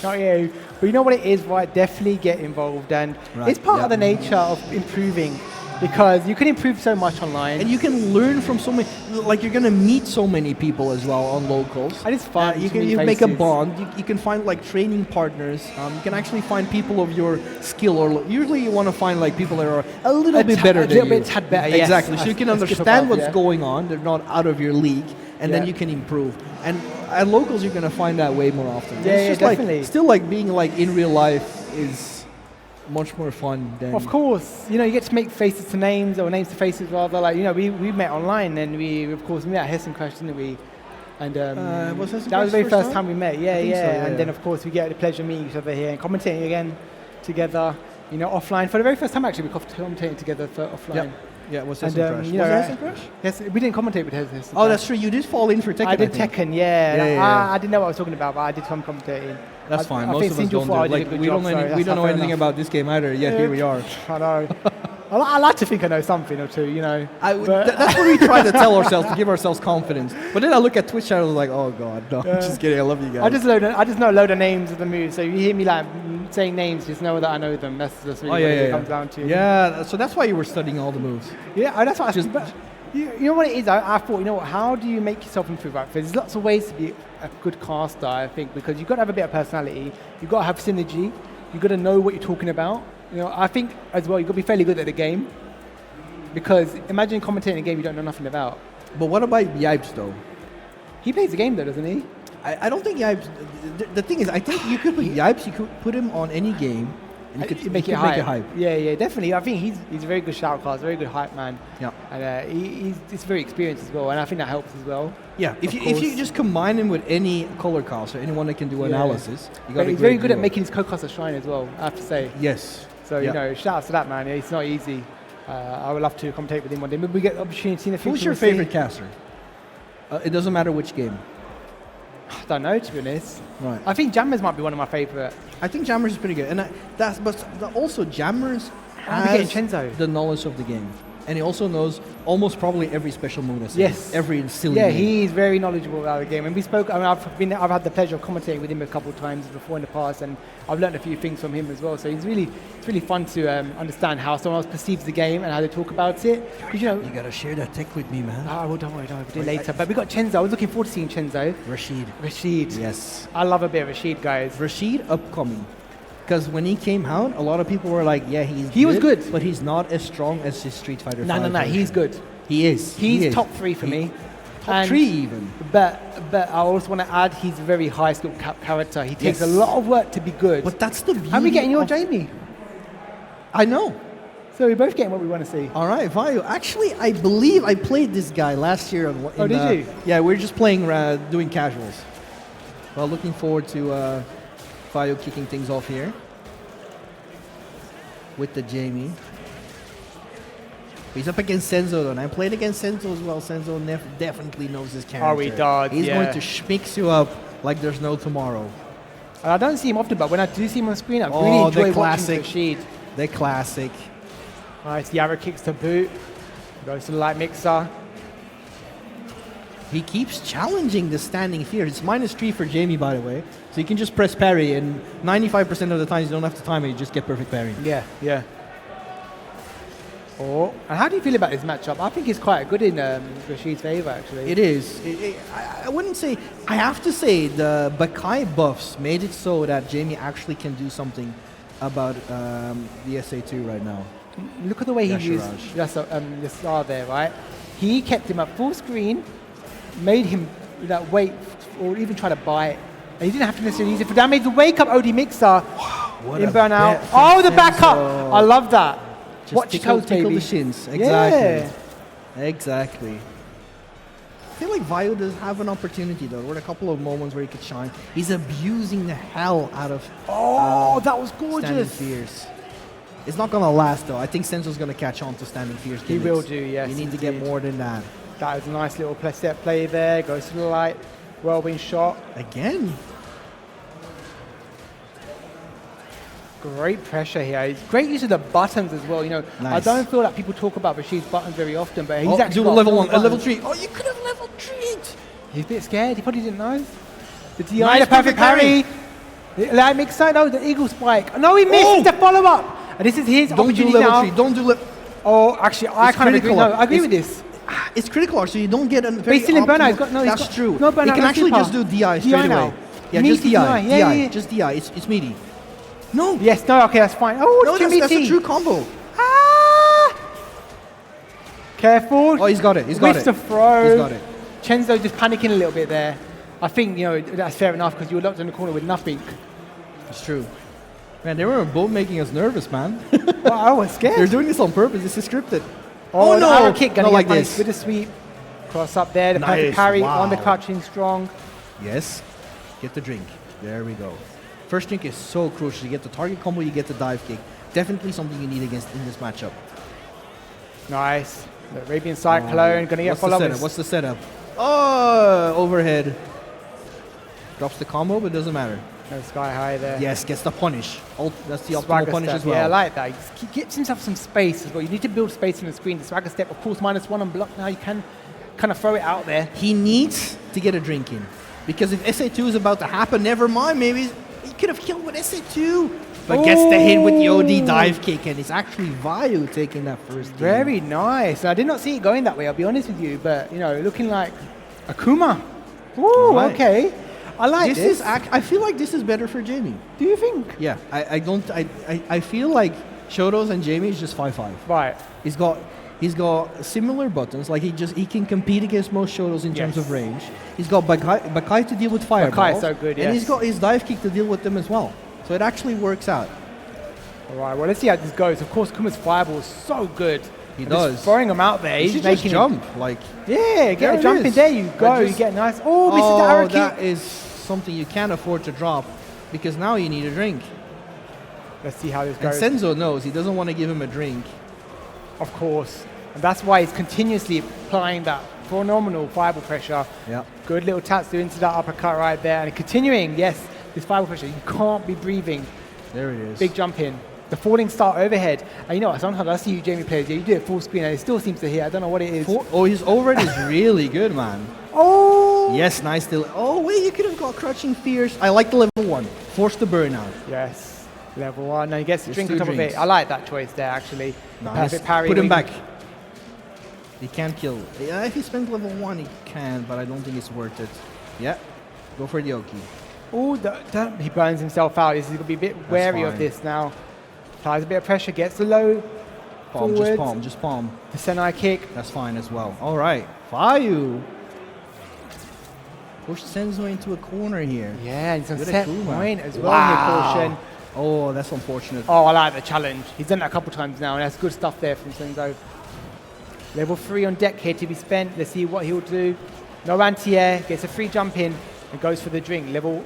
Not you. But you know what it is, right? Definitely get involved. And it's part of the nature of improving. Because you can improve so much online. And you can learn from so many, like you're going to meet so many people as well on locals. And it's fun. You make a bond. You can find like training partners. You can actually find people of your skill. Or usually you want to find like people that are a little bit better than you. A little bit tad better, yes. Exactly. So you can understand what's going on. They're not out of your league. And then you can improve. And at locals, you're going to find that way more often. It's just definitely. Still like being like in real life is much more fun than... Of course. You get to make faces to names, or names to faces rather. Like, we met online, and we of course met at Hessen Crash, didn't we? And was Hessen Crash that was the very first time we met. Yeah. And then of course we get the pleasure of meeting each other here and commentating again together. Offline for the very first time actually. We commentating together for offline. Yeah, it was Hessen Crash. Was it Hessen Crash? Yes, we didn't commentate with Hessen Crash. Oh, that's true. You did fall in for Tekken. I did Tekken, yeah. I didn't know what I was talking about, but I did some commentating. That's fine. Most of us don't do. We don't know anything about this game either. Yet here we are. I know. I like to think I know something or two. That's what we try to tell ourselves to give ourselves confidence. But then I look at Twitch channels like, oh god, no. I'm just kidding. I love you guys. I just know a load of names of the moves. So you hear me like saying names, just know that I know them. That's really what it comes down to. Yeah. So that's why you were studying all the moves. Yeah, that's what. You know what it is? I thought, how do you make yourself improve? Right? There's lots of ways to be a good caster, I think, because you've got to have a bit of personality. You've got to have synergy. You've got to know what you're talking about. I think as well, you've got to be fairly good at the game. Because imagine commentating a game you don't know nothing about. But what about Yipes, though? He plays the game, though, doesn't he? I don't think Yipes... The thing is, I think you could put Yipes, you could put him on any game, and you could make it hype. Yeah, definitely. I think he's a very good shoutcaster, very good hype man. Yeah. And he's very experienced as well, and I think that helps as well. Yeah, if you just combine him with any color caster, anyone that can do analysis, you got. He's very good at making his co-caster shine as well, I have to say. Yes. So, shout out to that man. Yeah, it's not easy. I would love to commentate with him one day. Maybe we get the opportunity in the future. Who's your favorite caster? It doesn't matter which game. I don't know, to be honest. Right. I think Jammers might be one of my favorite. I think Jammers is pretty good, and also Jammers has the knowledge of the game, and he also knows almost probably every special move. Yes. Every silly. Yeah, move. He's very knowledgeable about the game, and we spoke. I mean, I've had the pleasure of commentating with him a couple of times before in the past, and I've learned a few things from him as well. So it's really fun to understand how someone else perceives the game and how they talk about it. Because you gotta share that tech with me, man. Oh, well, don't worry, we'll do it later. But we got Chenzo. I was looking forward to seeing Chenzo. Rashid. Rashid. Yes. I love a bit of Rashid, guys. Rashid upcoming. Because when he came out, a lot of people were like, yeah, he was good. But he's not as strong as his Street Fighter No, V version. he's good. He is. He's top 3 for me. Top 3 even. But I also want to add, he's a very high skill character. He takes a lot of work to be good. But that's the beauty. How are we getting your Jamie? I know. So we're both getting what we want to see. All right, Vayu. Actually, I believe I played this guy last year. Did you? Yeah, we're just playing, doing casuals. Well, looking forward to Vayu kicking things off here with the Jamie. He's up against Senzo though, and I played against Senzo as well. Senzo definitely knows his character. Oh, he does, He's going to schmix you up like there's no tomorrow. I don't see him often, but when I do see him on screen, I really enjoy watching Rashid. The classic. Nice, Yara kicks to boot. Goes to the light mixer. He keeps challenging the standing fear. It's -3 for Jamie, by the way. So you can just press parry, and 95% of the times you don't have to time it, you just get perfect parry. Yeah. Oh, and how do you feel about this matchup? I think it's quite good in Rashid's favor, actually. It is. I wouldn't say. I have to say the Bakai buffs made it so that Jamie actually can do something about the SA2 right now. Look at the way he used Yassar there, right? He kept him at full screen, made him wait, or even try to buy it. And he didn't have to necessarily use it for damage. The wake up OD Mixer in Burnout. Oh, the backup! I love that. Just Watch tickle the shins. Exactly. Yeah. Exactly. I feel like Vayu does have an opportunity though. There were a couple of moments where he could shine. He's abusing the hell out of that was gorgeous. Standing Fears. It's not gonna last though. I think Senzo's gonna catch on to Standing Fears. He will do, yes. You need to get more than that. That is a nice little step play there. Goes to the light. Whirlwind shot. Again. Great pressure here. It's great use of the buttons as well. You know, nice. I don't feel like people talk about Rashid's buttons very often, but he's actually do a got level 1, buttons. a level 3. Oh, you could have level 3 it. He's a bit scared. He probably didn't know. The DI, Nice the perfect parry. Light mixer. No, the eagle spike. No, he missed the follow up. And this is his opportunity level now. 3. Don't do level. Oh, actually, I kind of agree. No, I agree with this. It's critical art, so you don't get a very He's still in burnout. That's true. No burnout. You can actually just do DI straight away. Now. Yeah, just DI. DI. Just DI. It's meaty. No. Yes, no, okay, that's fine. Oh, no, that's a true combo. Careful. Oh, he's got it. He's got it. the throw. He's got it. Chenzo just panicking a little bit there. I think, that's fair enough because you were locked in the corner with nothing. It's true. Man, they were both making us nervous, man. Well, I was scared. They're doing this on purpose. This is scripted. Oh, no. Arrow kick not like this. With the sweep. Cross up there. The perfect parry on the crouching strong. Yes. Get the drink. There we go. First drink is so crucial. You get the target combo, you get the dive kick. Definitely something you need in this matchup. Nice. The Arabian Cyclone going to get followed. What's the setup? Oh, overhead. Drops the combo, but it doesn't matter. No sky high there. Yes, gets the punish. That's the Swagger optimal punish step. as well. Yeah, I like that. He gives himself some space as well. You need to build space on the screen. The swagger step, of course, -1 on block. Now you can kind of throw it out there. He needs to get a drink in. Because if SA2 is about to happen, never mind, maybe he could have killed with SA2. But gets the hit with the OD dive kick, and it's actually Vayu taking that first game. Very nice. I did not see it going that way, I'll be honest with you. But, looking like Akuma. Ooh, right. Okay. I like this. I feel like this is better for Jamie. Do you think? Yeah, I feel like Shotos and Jamie is just 5-5. Right. He's got similar buttons. Like he can compete against most Shotos in terms of range. He's got Bakai to deal with fireball. Bakai's so good, and he's got his dive kick to deal with them as well. So it actually works out. All right. Well, let's see how this goes. Of course, Kuma's fireball is so good. He does. Just throwing them out there. He's making jump. Get a jump in there. You go. You get nice. Oh, misses the arrow kick. That is something you can't afford to drop because now you need a drink. Let's see how this goes. And Senzo knows he doesn't want to give him a drink. Of course. And that's why he's continuously applying that phenomenal fireball pressure. Yeah. Good little tatsu into that uppercut right there. And continuing, yes, this fireball pressure. You can't be breathing. There it is. Big jump in. The falling start overhead. And you know what? Sometimes I see you Jamie players, you do it full screen and it still seems to hit. I don't know what it is. His overhead is really good, man. Oh! Yes, nice still. Oh, wait, you could have got Crouching Fears. I like the level 1. Force the burnout. Yes. Level 1. Now he gets the drink on top of it. I like that choice there, actually. Nice. Perfect parry. Put him back. He can't kill. Yeah, if he spends level 1, he can, but I don't think it's worth it. Yeah. Go for the Oki. Oh, he burns himself out. He's going to be a bit wary of this now. Applies a bit of pressure, gets the low. Palm, just palm, just palm. The Senai kick. That's fine as well. All right, Fayu. Push Senzo into a corner here. Yeah, he's on set point as well. Wow. In the caution. Oh, that's unfortunate. Oh, I like the challenge. He's done that a couple times now, and that's good stuff there from Senzo. Level 3 on deck here to be spent. Let's see what he'll do. No anti-air, gets a free jump in, and goes for the drink. Level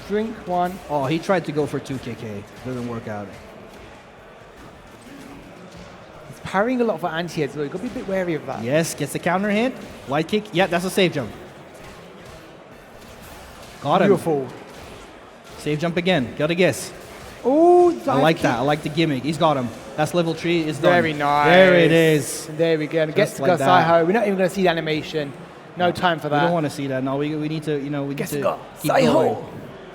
drink 1. Oh, he tried to go for 2KK. Doesn't work out. He's parrying a lot for anti-air, so you've got to be a bit wary of that. Yes, gets the counter hit. Light kick. Yeah, that's a safe jump. Got him. Beautiful. Safe jump again. Got a guess. Oh, I like that. I like the gimmick. He's got him. That's level 3. It's done. Very nice. There it is. And there we go. And gets to like Saiho. We're not even going to see the animation. No time for that. We don't want to see that. No, we need to, we need to keep Saiho. going.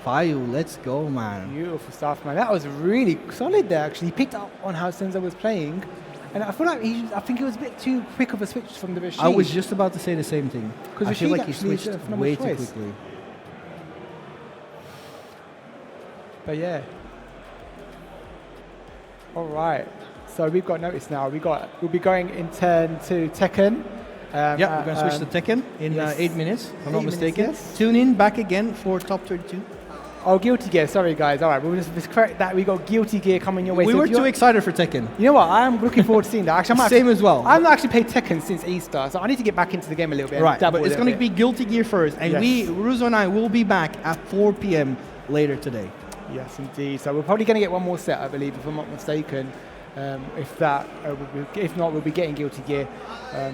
Fayu, let's go, man. Beautiful stuff, man. That was really solid there, actually. He picked up on how Senzo was playing. And I feel like I think it was a bit too quick of a switch from the Rashid. I was just about to say the same thing. Because I feel like he actually switched way too quickly. But yeah. All right. So we've got notice now. We'll be going in turn to Tekken. Yeah, we're going to switch to Tekken in 8 minutes, if I'm not mistaken. Yes. Tune in back again for Top 32. Oh, Guilty Gear. Sorry, guys. All right, we'll just correct that. We got Guilty Gear coming your way. We so were too excited for Tekken. You know what? I am looking forward to seeing that. Actually, Same as well. I've not actually played Tekken since Easter, so I need to get back into the game a little bit. Right, but it's going to be Guilty Gear first. And Yes. Ruzo and I will be back at 4 p.m. later today. Yes, indeed. So we're probably going to get one more set, I believe, if I'm not mistaken. If not, we'll be getting Guilty Gear.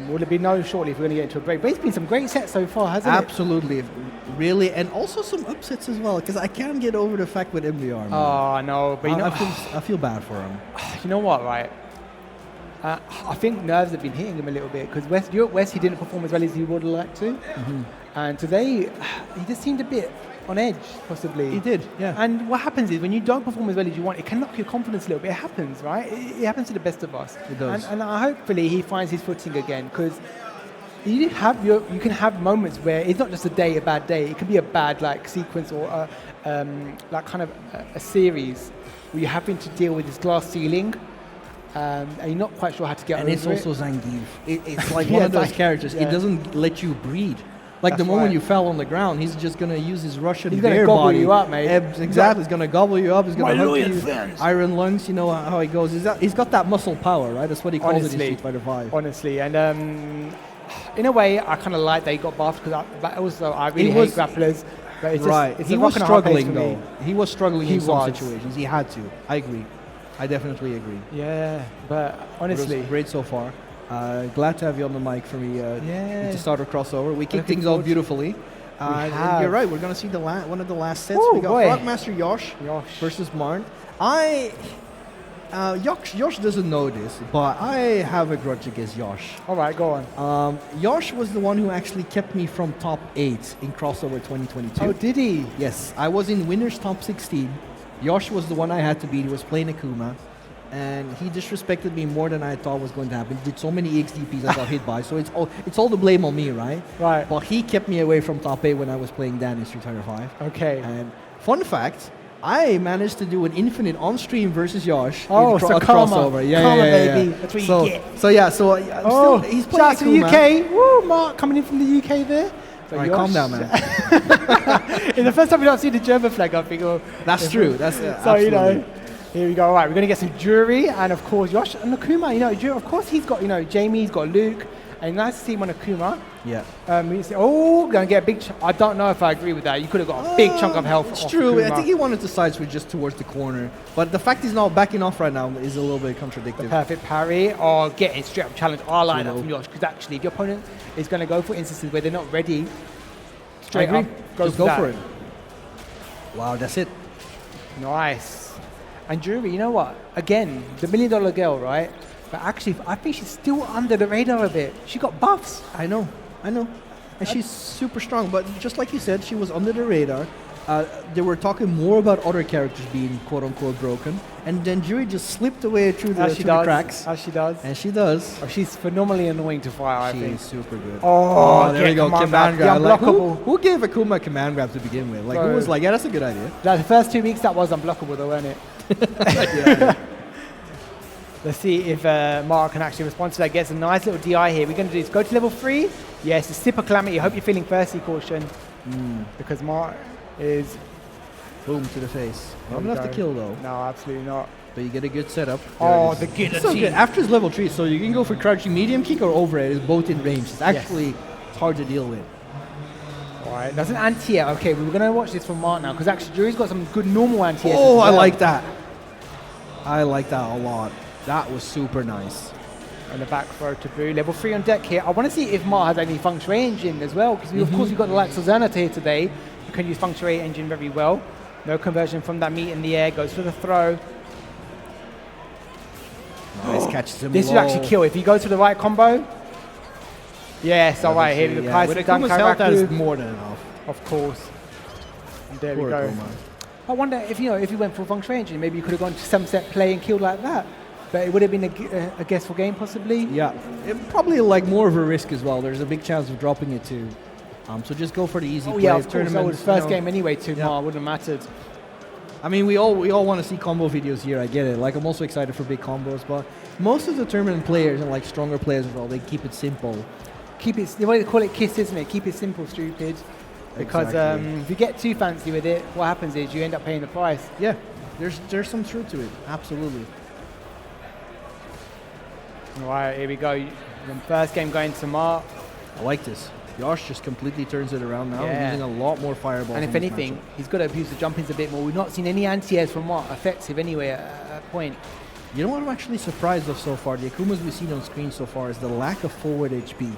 Will it be known shortly if we're going to get into a break? But it's been some great sets so far, hasn't it? Absolutely, really, and also some upsets as well. Because I can't get over the fact with MVR. Man. Oh no, but I feel bad for him. You know what, right? I think nerves have been hitting him a little bit because West he didn't perform as well as he would have liked to, and today he just seemed a bit on edge, possibly. He did, yeah. And what happens is when you don't perform as well as you want, it can knock your confidence a little bit. It happens, right? It happens to the best of us. It does. And hopefully he finds his footing again because you can have moments where it's not just a bad day. It can be a bad sequence or like kind of a series where you're having to deal with this glass ceiling. And you're not quite sure how to get over it. And it's also Zangief. It's like one of those characters. It doesn't let you breathe. Like the moment you fell on the ground, he's just going to use his Russian bear body. He's going to gobble you up, mate. Exactly. He's going to gobble you up. He's going to hug you. Iron lungs, you know how he goes. He's got that muscle power, right? That's what he calls it in Street Fighter 5. Honestly. And in a way, I kind of like that he got buffed because I really hate grapplers. But it's just, he was struggling, though. He was struggling in some situations. He had to. I agree. I definitely agree. Yeah, but honestly. It was great so far. Glad to have you on the mic for me to start our crossover. We kicked things off beautifully. And you're right, we're going to see one of the last sets. We got Frogmaster Yosh versus Marn. Yosh doesn't know this, but I have a grudge against Yosh. All right, go on. Yosh was the one who actually kept me from top 8 in crossover 2022. Oh, did he? Yes, I was in winners top 16. Yosh was the one I had to beat. He was playing Akuma. And he disrespected me more than I thought was going to happen. He did so many EXDPs I got hit by. So it's all the blame on me, right? Right. But he kept me away from top 8 when I was playing Dan in Street Fighter 5. Okay. And fun fact, I managed to do an infinite on-stream versus Yosh in a crossover. Yeah, baby. That's what you get. So he's playing to the UK. Woo, Mark coming in from the UK there. So all right, calm down, man. In the first time we don't see the German flag, I think. That's true. That's so absolutely. Here we go. All right, we're going to get some Jury and of course Yosh and Akuma. Of course he's got Jamie, he's got Luke, and nice to see him on Akuma. Yeah. Going to get a big. I don't know if I agree with that. You could have got a big chunk of health. It's true. Akuma. I think he wanted to side switch just towards the corner, but the fact he's not backing off right now is a little bit contradictory. Perfect parry or getting straight up challenge. I like that from Yosh because actually, if your opponent is going to go for instances where they're not ready, straight up go for it. Wow, that's it. Nice. And Jury, you know what? Again, the $1 Million Girl, right? But actually, I think she's still under the radar a bit. She got buffs. I know. and she's super strong. But just like you said, she was under the radar. They were talking more about other characters being quote-unquote broken, and then Juri just slipped away through the cracks. As she does. And she does. Oh, she's phenomenally annoying to fight, I think. She's super good. Oh, there we go. Command grab. Like, who gave Akuma command grab to begin with? Like, who was like, yeah, that's a good idea. Like, the first 2 weeks, that was unblockable, though, wasn't it? Yeah. Let's see if Mark can actually respond to that. Gets a nice little DI here. We're going to do this. Go to level 3. Yes, the Sip of Calamity. I hope you're feeling thirsty, Caution. Because Mark is... Boom to the face. Not enough to kill, though. No, absolutely not. But you get a good setup. Oh, the guillotine. So good. After it's level 3, so you can go for crouching medium kick or overhead. It's both in range. It's actually hard to deal with. All right, that's an anti-air. Okay, we're going to watch this from Mark now, because actually Juri's got some good normal anti-airs. Oh, I like that. I like that a lot. That was super nice. And the back throw to Boo. Level 3 on deck here. I want to see if Mark has any Feng Shui engine as well, because of course we've got the likes of Zernat here today, who can use Feng Shui engine very well. No conversion from that meat in the air. Goes for the throw. Nice catches him. This should actually kill if he goes for the right combo. Yes, all right. Here we go. With Akuma's health, that is more than enough. Of course. And there we Poor go. Akuma. I wonder if if he went for Feng Shui engine, maybe he could have gone to some set play and killed like that. But it would have been a guessful game, possibly. Yeah, probably like more of a risk as well. There's a big chance of dropping it too. So just go for the easy play. Yeah, of course. Tournament, That was first game anyway too. Ma, wouldn't have mattered. I mean, we all want to see combo videos here. I get it. Like, I'm also excited for big combos, but most of the tournament players and like stronger players as well, they keep it simple. Keep it. The way they call it KISS, isn't it? Keep it simple, stupid. Because if you get too fancy with it, what happens is you end up paying the price. Yeah, there's some truth to it. Absolutely. All right, here we go. The first game going to Mark. I like this. Yosh just completely turns it around now. Yeah. Using a lot more fireballs. And if anything, he's got to abuse the jump-ins a bit more. We've not seen any anti-airs from Mark effective anyway at that point. You know what I'm actually surprised of so far? The Akumas we've seen on screen so far is the lack of forward HP.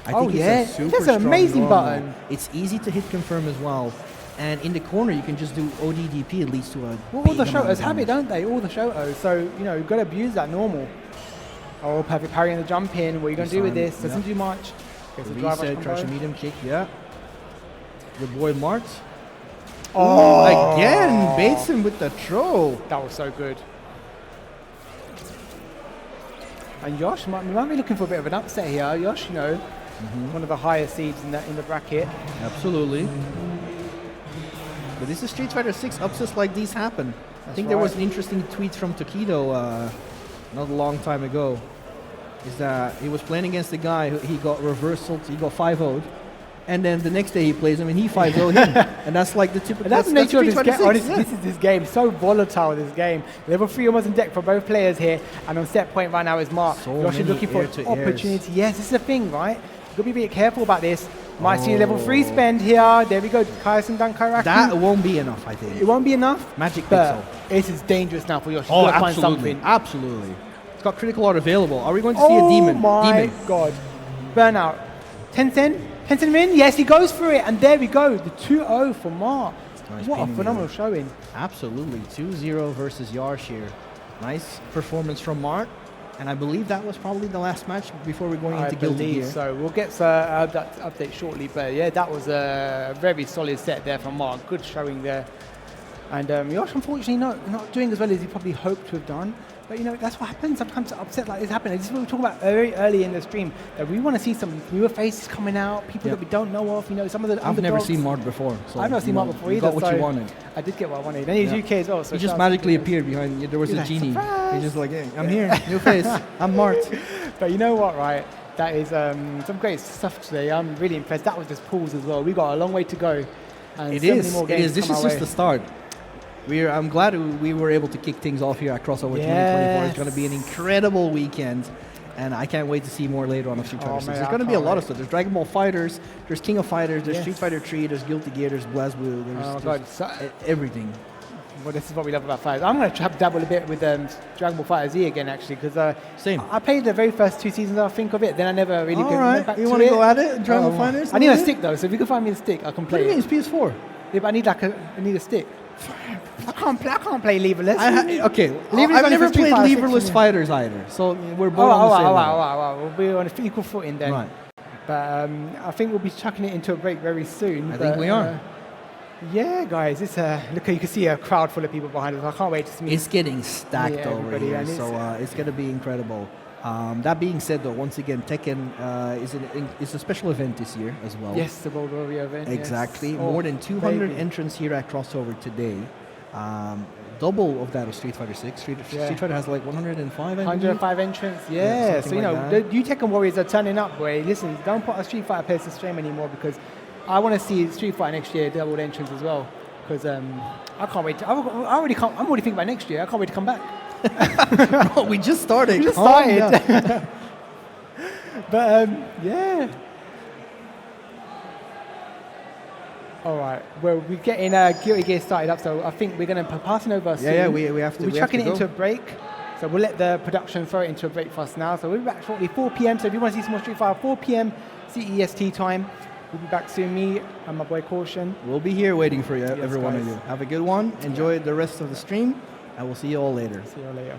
I think it's a super that's an amazing normal. button. It's easy to hit confirm as well. And in the corner, you can just do ODDP. It leads to a Well, all the Shotos have it, don't they? All the Shotos. So, you've got to abuse that normal. Oh, perfect parry on the jump in. What are you going to do with this? Doesn't do much. Reset, crouch and medium kick, yeah. Your boy Mart. Oh, again, baits him with the throw. That was so good. And Yosh, we might be looking for a bit of an upset here. Yosh, one of the higher seeds in the bracket. Absolutely. But this is Street Fighter 6. Upsets like these happen. I think right. there was an interesting tweet from Tokido not a long time ago. Is that he was playing against a guy who he got reversal, he got 5-0'd, and then the next day he plays him and he 5-0'd him. And that's like the typical. That's the nature of this game. This is this game. So volatile, this game. Level 3 almost in deck for both players here, and on set point right now is Mark. Yosh is looking for an opportunity. Yes, this is the thing, right? You've got to be a bit careful about this. Might see a level 3 spend here. There we go. Kaisen Dankairaku. That won't be enough, I think. It won't be enough. Magic but Pixel. This is dangerous now for Yosh. Oh, You've got to find absolutely. something. Absolutely. It's got critical art available. Are we going to see a demon? Oh my god. Burnout. Tencent Min? Yes, he goes for it. And there we go. The 2-0 for Mark. Nice what a phenomenal showing. Absolutely. 2-0 versus Yarsh here. Nice performance from Mark. And I believe that was probably the last match before we're going into Guilty Gear. So we'll get that update shortly. But yeah, that was a very solid set there from Mark. Good showing there. And Yosh, unfortunately, not doing as well as he probably hoped to have done. But that's what happens. Sometimes upset like this happen. This is what we talked about very early in the stream. That we want to see some newer faces coming out, people that we don't know of. Some of the I've never seen Mark before. So I've not seen Mark before either. You got what you wanted. I did get what I wanted. And he's UK as well. So he just magically appeared behind you. There was a genie. Surprise! He's just like, hey, I'm here, new face. I'm Mark. But you know what, right? That is some great stuff today. I'm really impressed. That was just pools as well. We got a long way to go. And It is. This is just the start. I'm glad we were able to kick things off here at Crossover 2024. It's going to be an incredible weekend, and I can't wait to see more later on of Street Fighter 6. There's going to be a lot of stuff. There's Dragon Ball Fighters, there's King of Fighters, there's Street Fighter 3, there's Guilty Gear, there's BlazBlue, there's everything. Well, this is what we love about fighters. I'm going to dabble a bit with Dragon Ball FighterZ again, actually, because same. I played the very first 2 seasons. I think of it. Then I never really went back to it. You want to go at it? Dragon Ball Fighters? I need a stick though, so if you can find me a stick, I can play. What do you mean? It's PS4. Yeah, but I need a stick. I can't play leverless. Okay, Leverless I've never played leverless fighters fighters either, so we're both on the same level. We'll be on an equal footing then. Right. But I think we'll be chucking it into a break very soon. I think we are. Yeah, guys, it's look, you can see a crowd full of people behind us. I can't wait to see. It's getting stacked over here, so it's going to be incredible. That being said, though, once again, Tekken is a special event this year as well. Yes, the World Warrior event. Exactly. Yes. More than 200 entrants here at Crossover today. Double of that of Street Fighter 6. Street Fighter has like 105 entrants. Yeah, so you know, the new Tekken Warriors are turning up, boy. Listen, don't put a Street Fighter player to stream anymore, because I want to see Street Fighter next year double entrants as well. Because I can't wait. I'm already thinking about next year. I can't wait to come back. No, we just started. We just started. But yeah. All right. Well, we're getting Guilty Gear started up, so I think we're going to pass it over soon. Yeah, we have to. We're chucking it into a break, so we'll let the production throw it into a break for us now. So we'll be back shortly, 4 p.m. So if you want to see some more Street Fighter, 4 p.m. CEST time. We'll be back soon. Me and my boy Caution. We'll be here waiting for you, yes, every one of you. Have a good one. Enjoy the rest of the stream, and we'll see you all later. See you all later.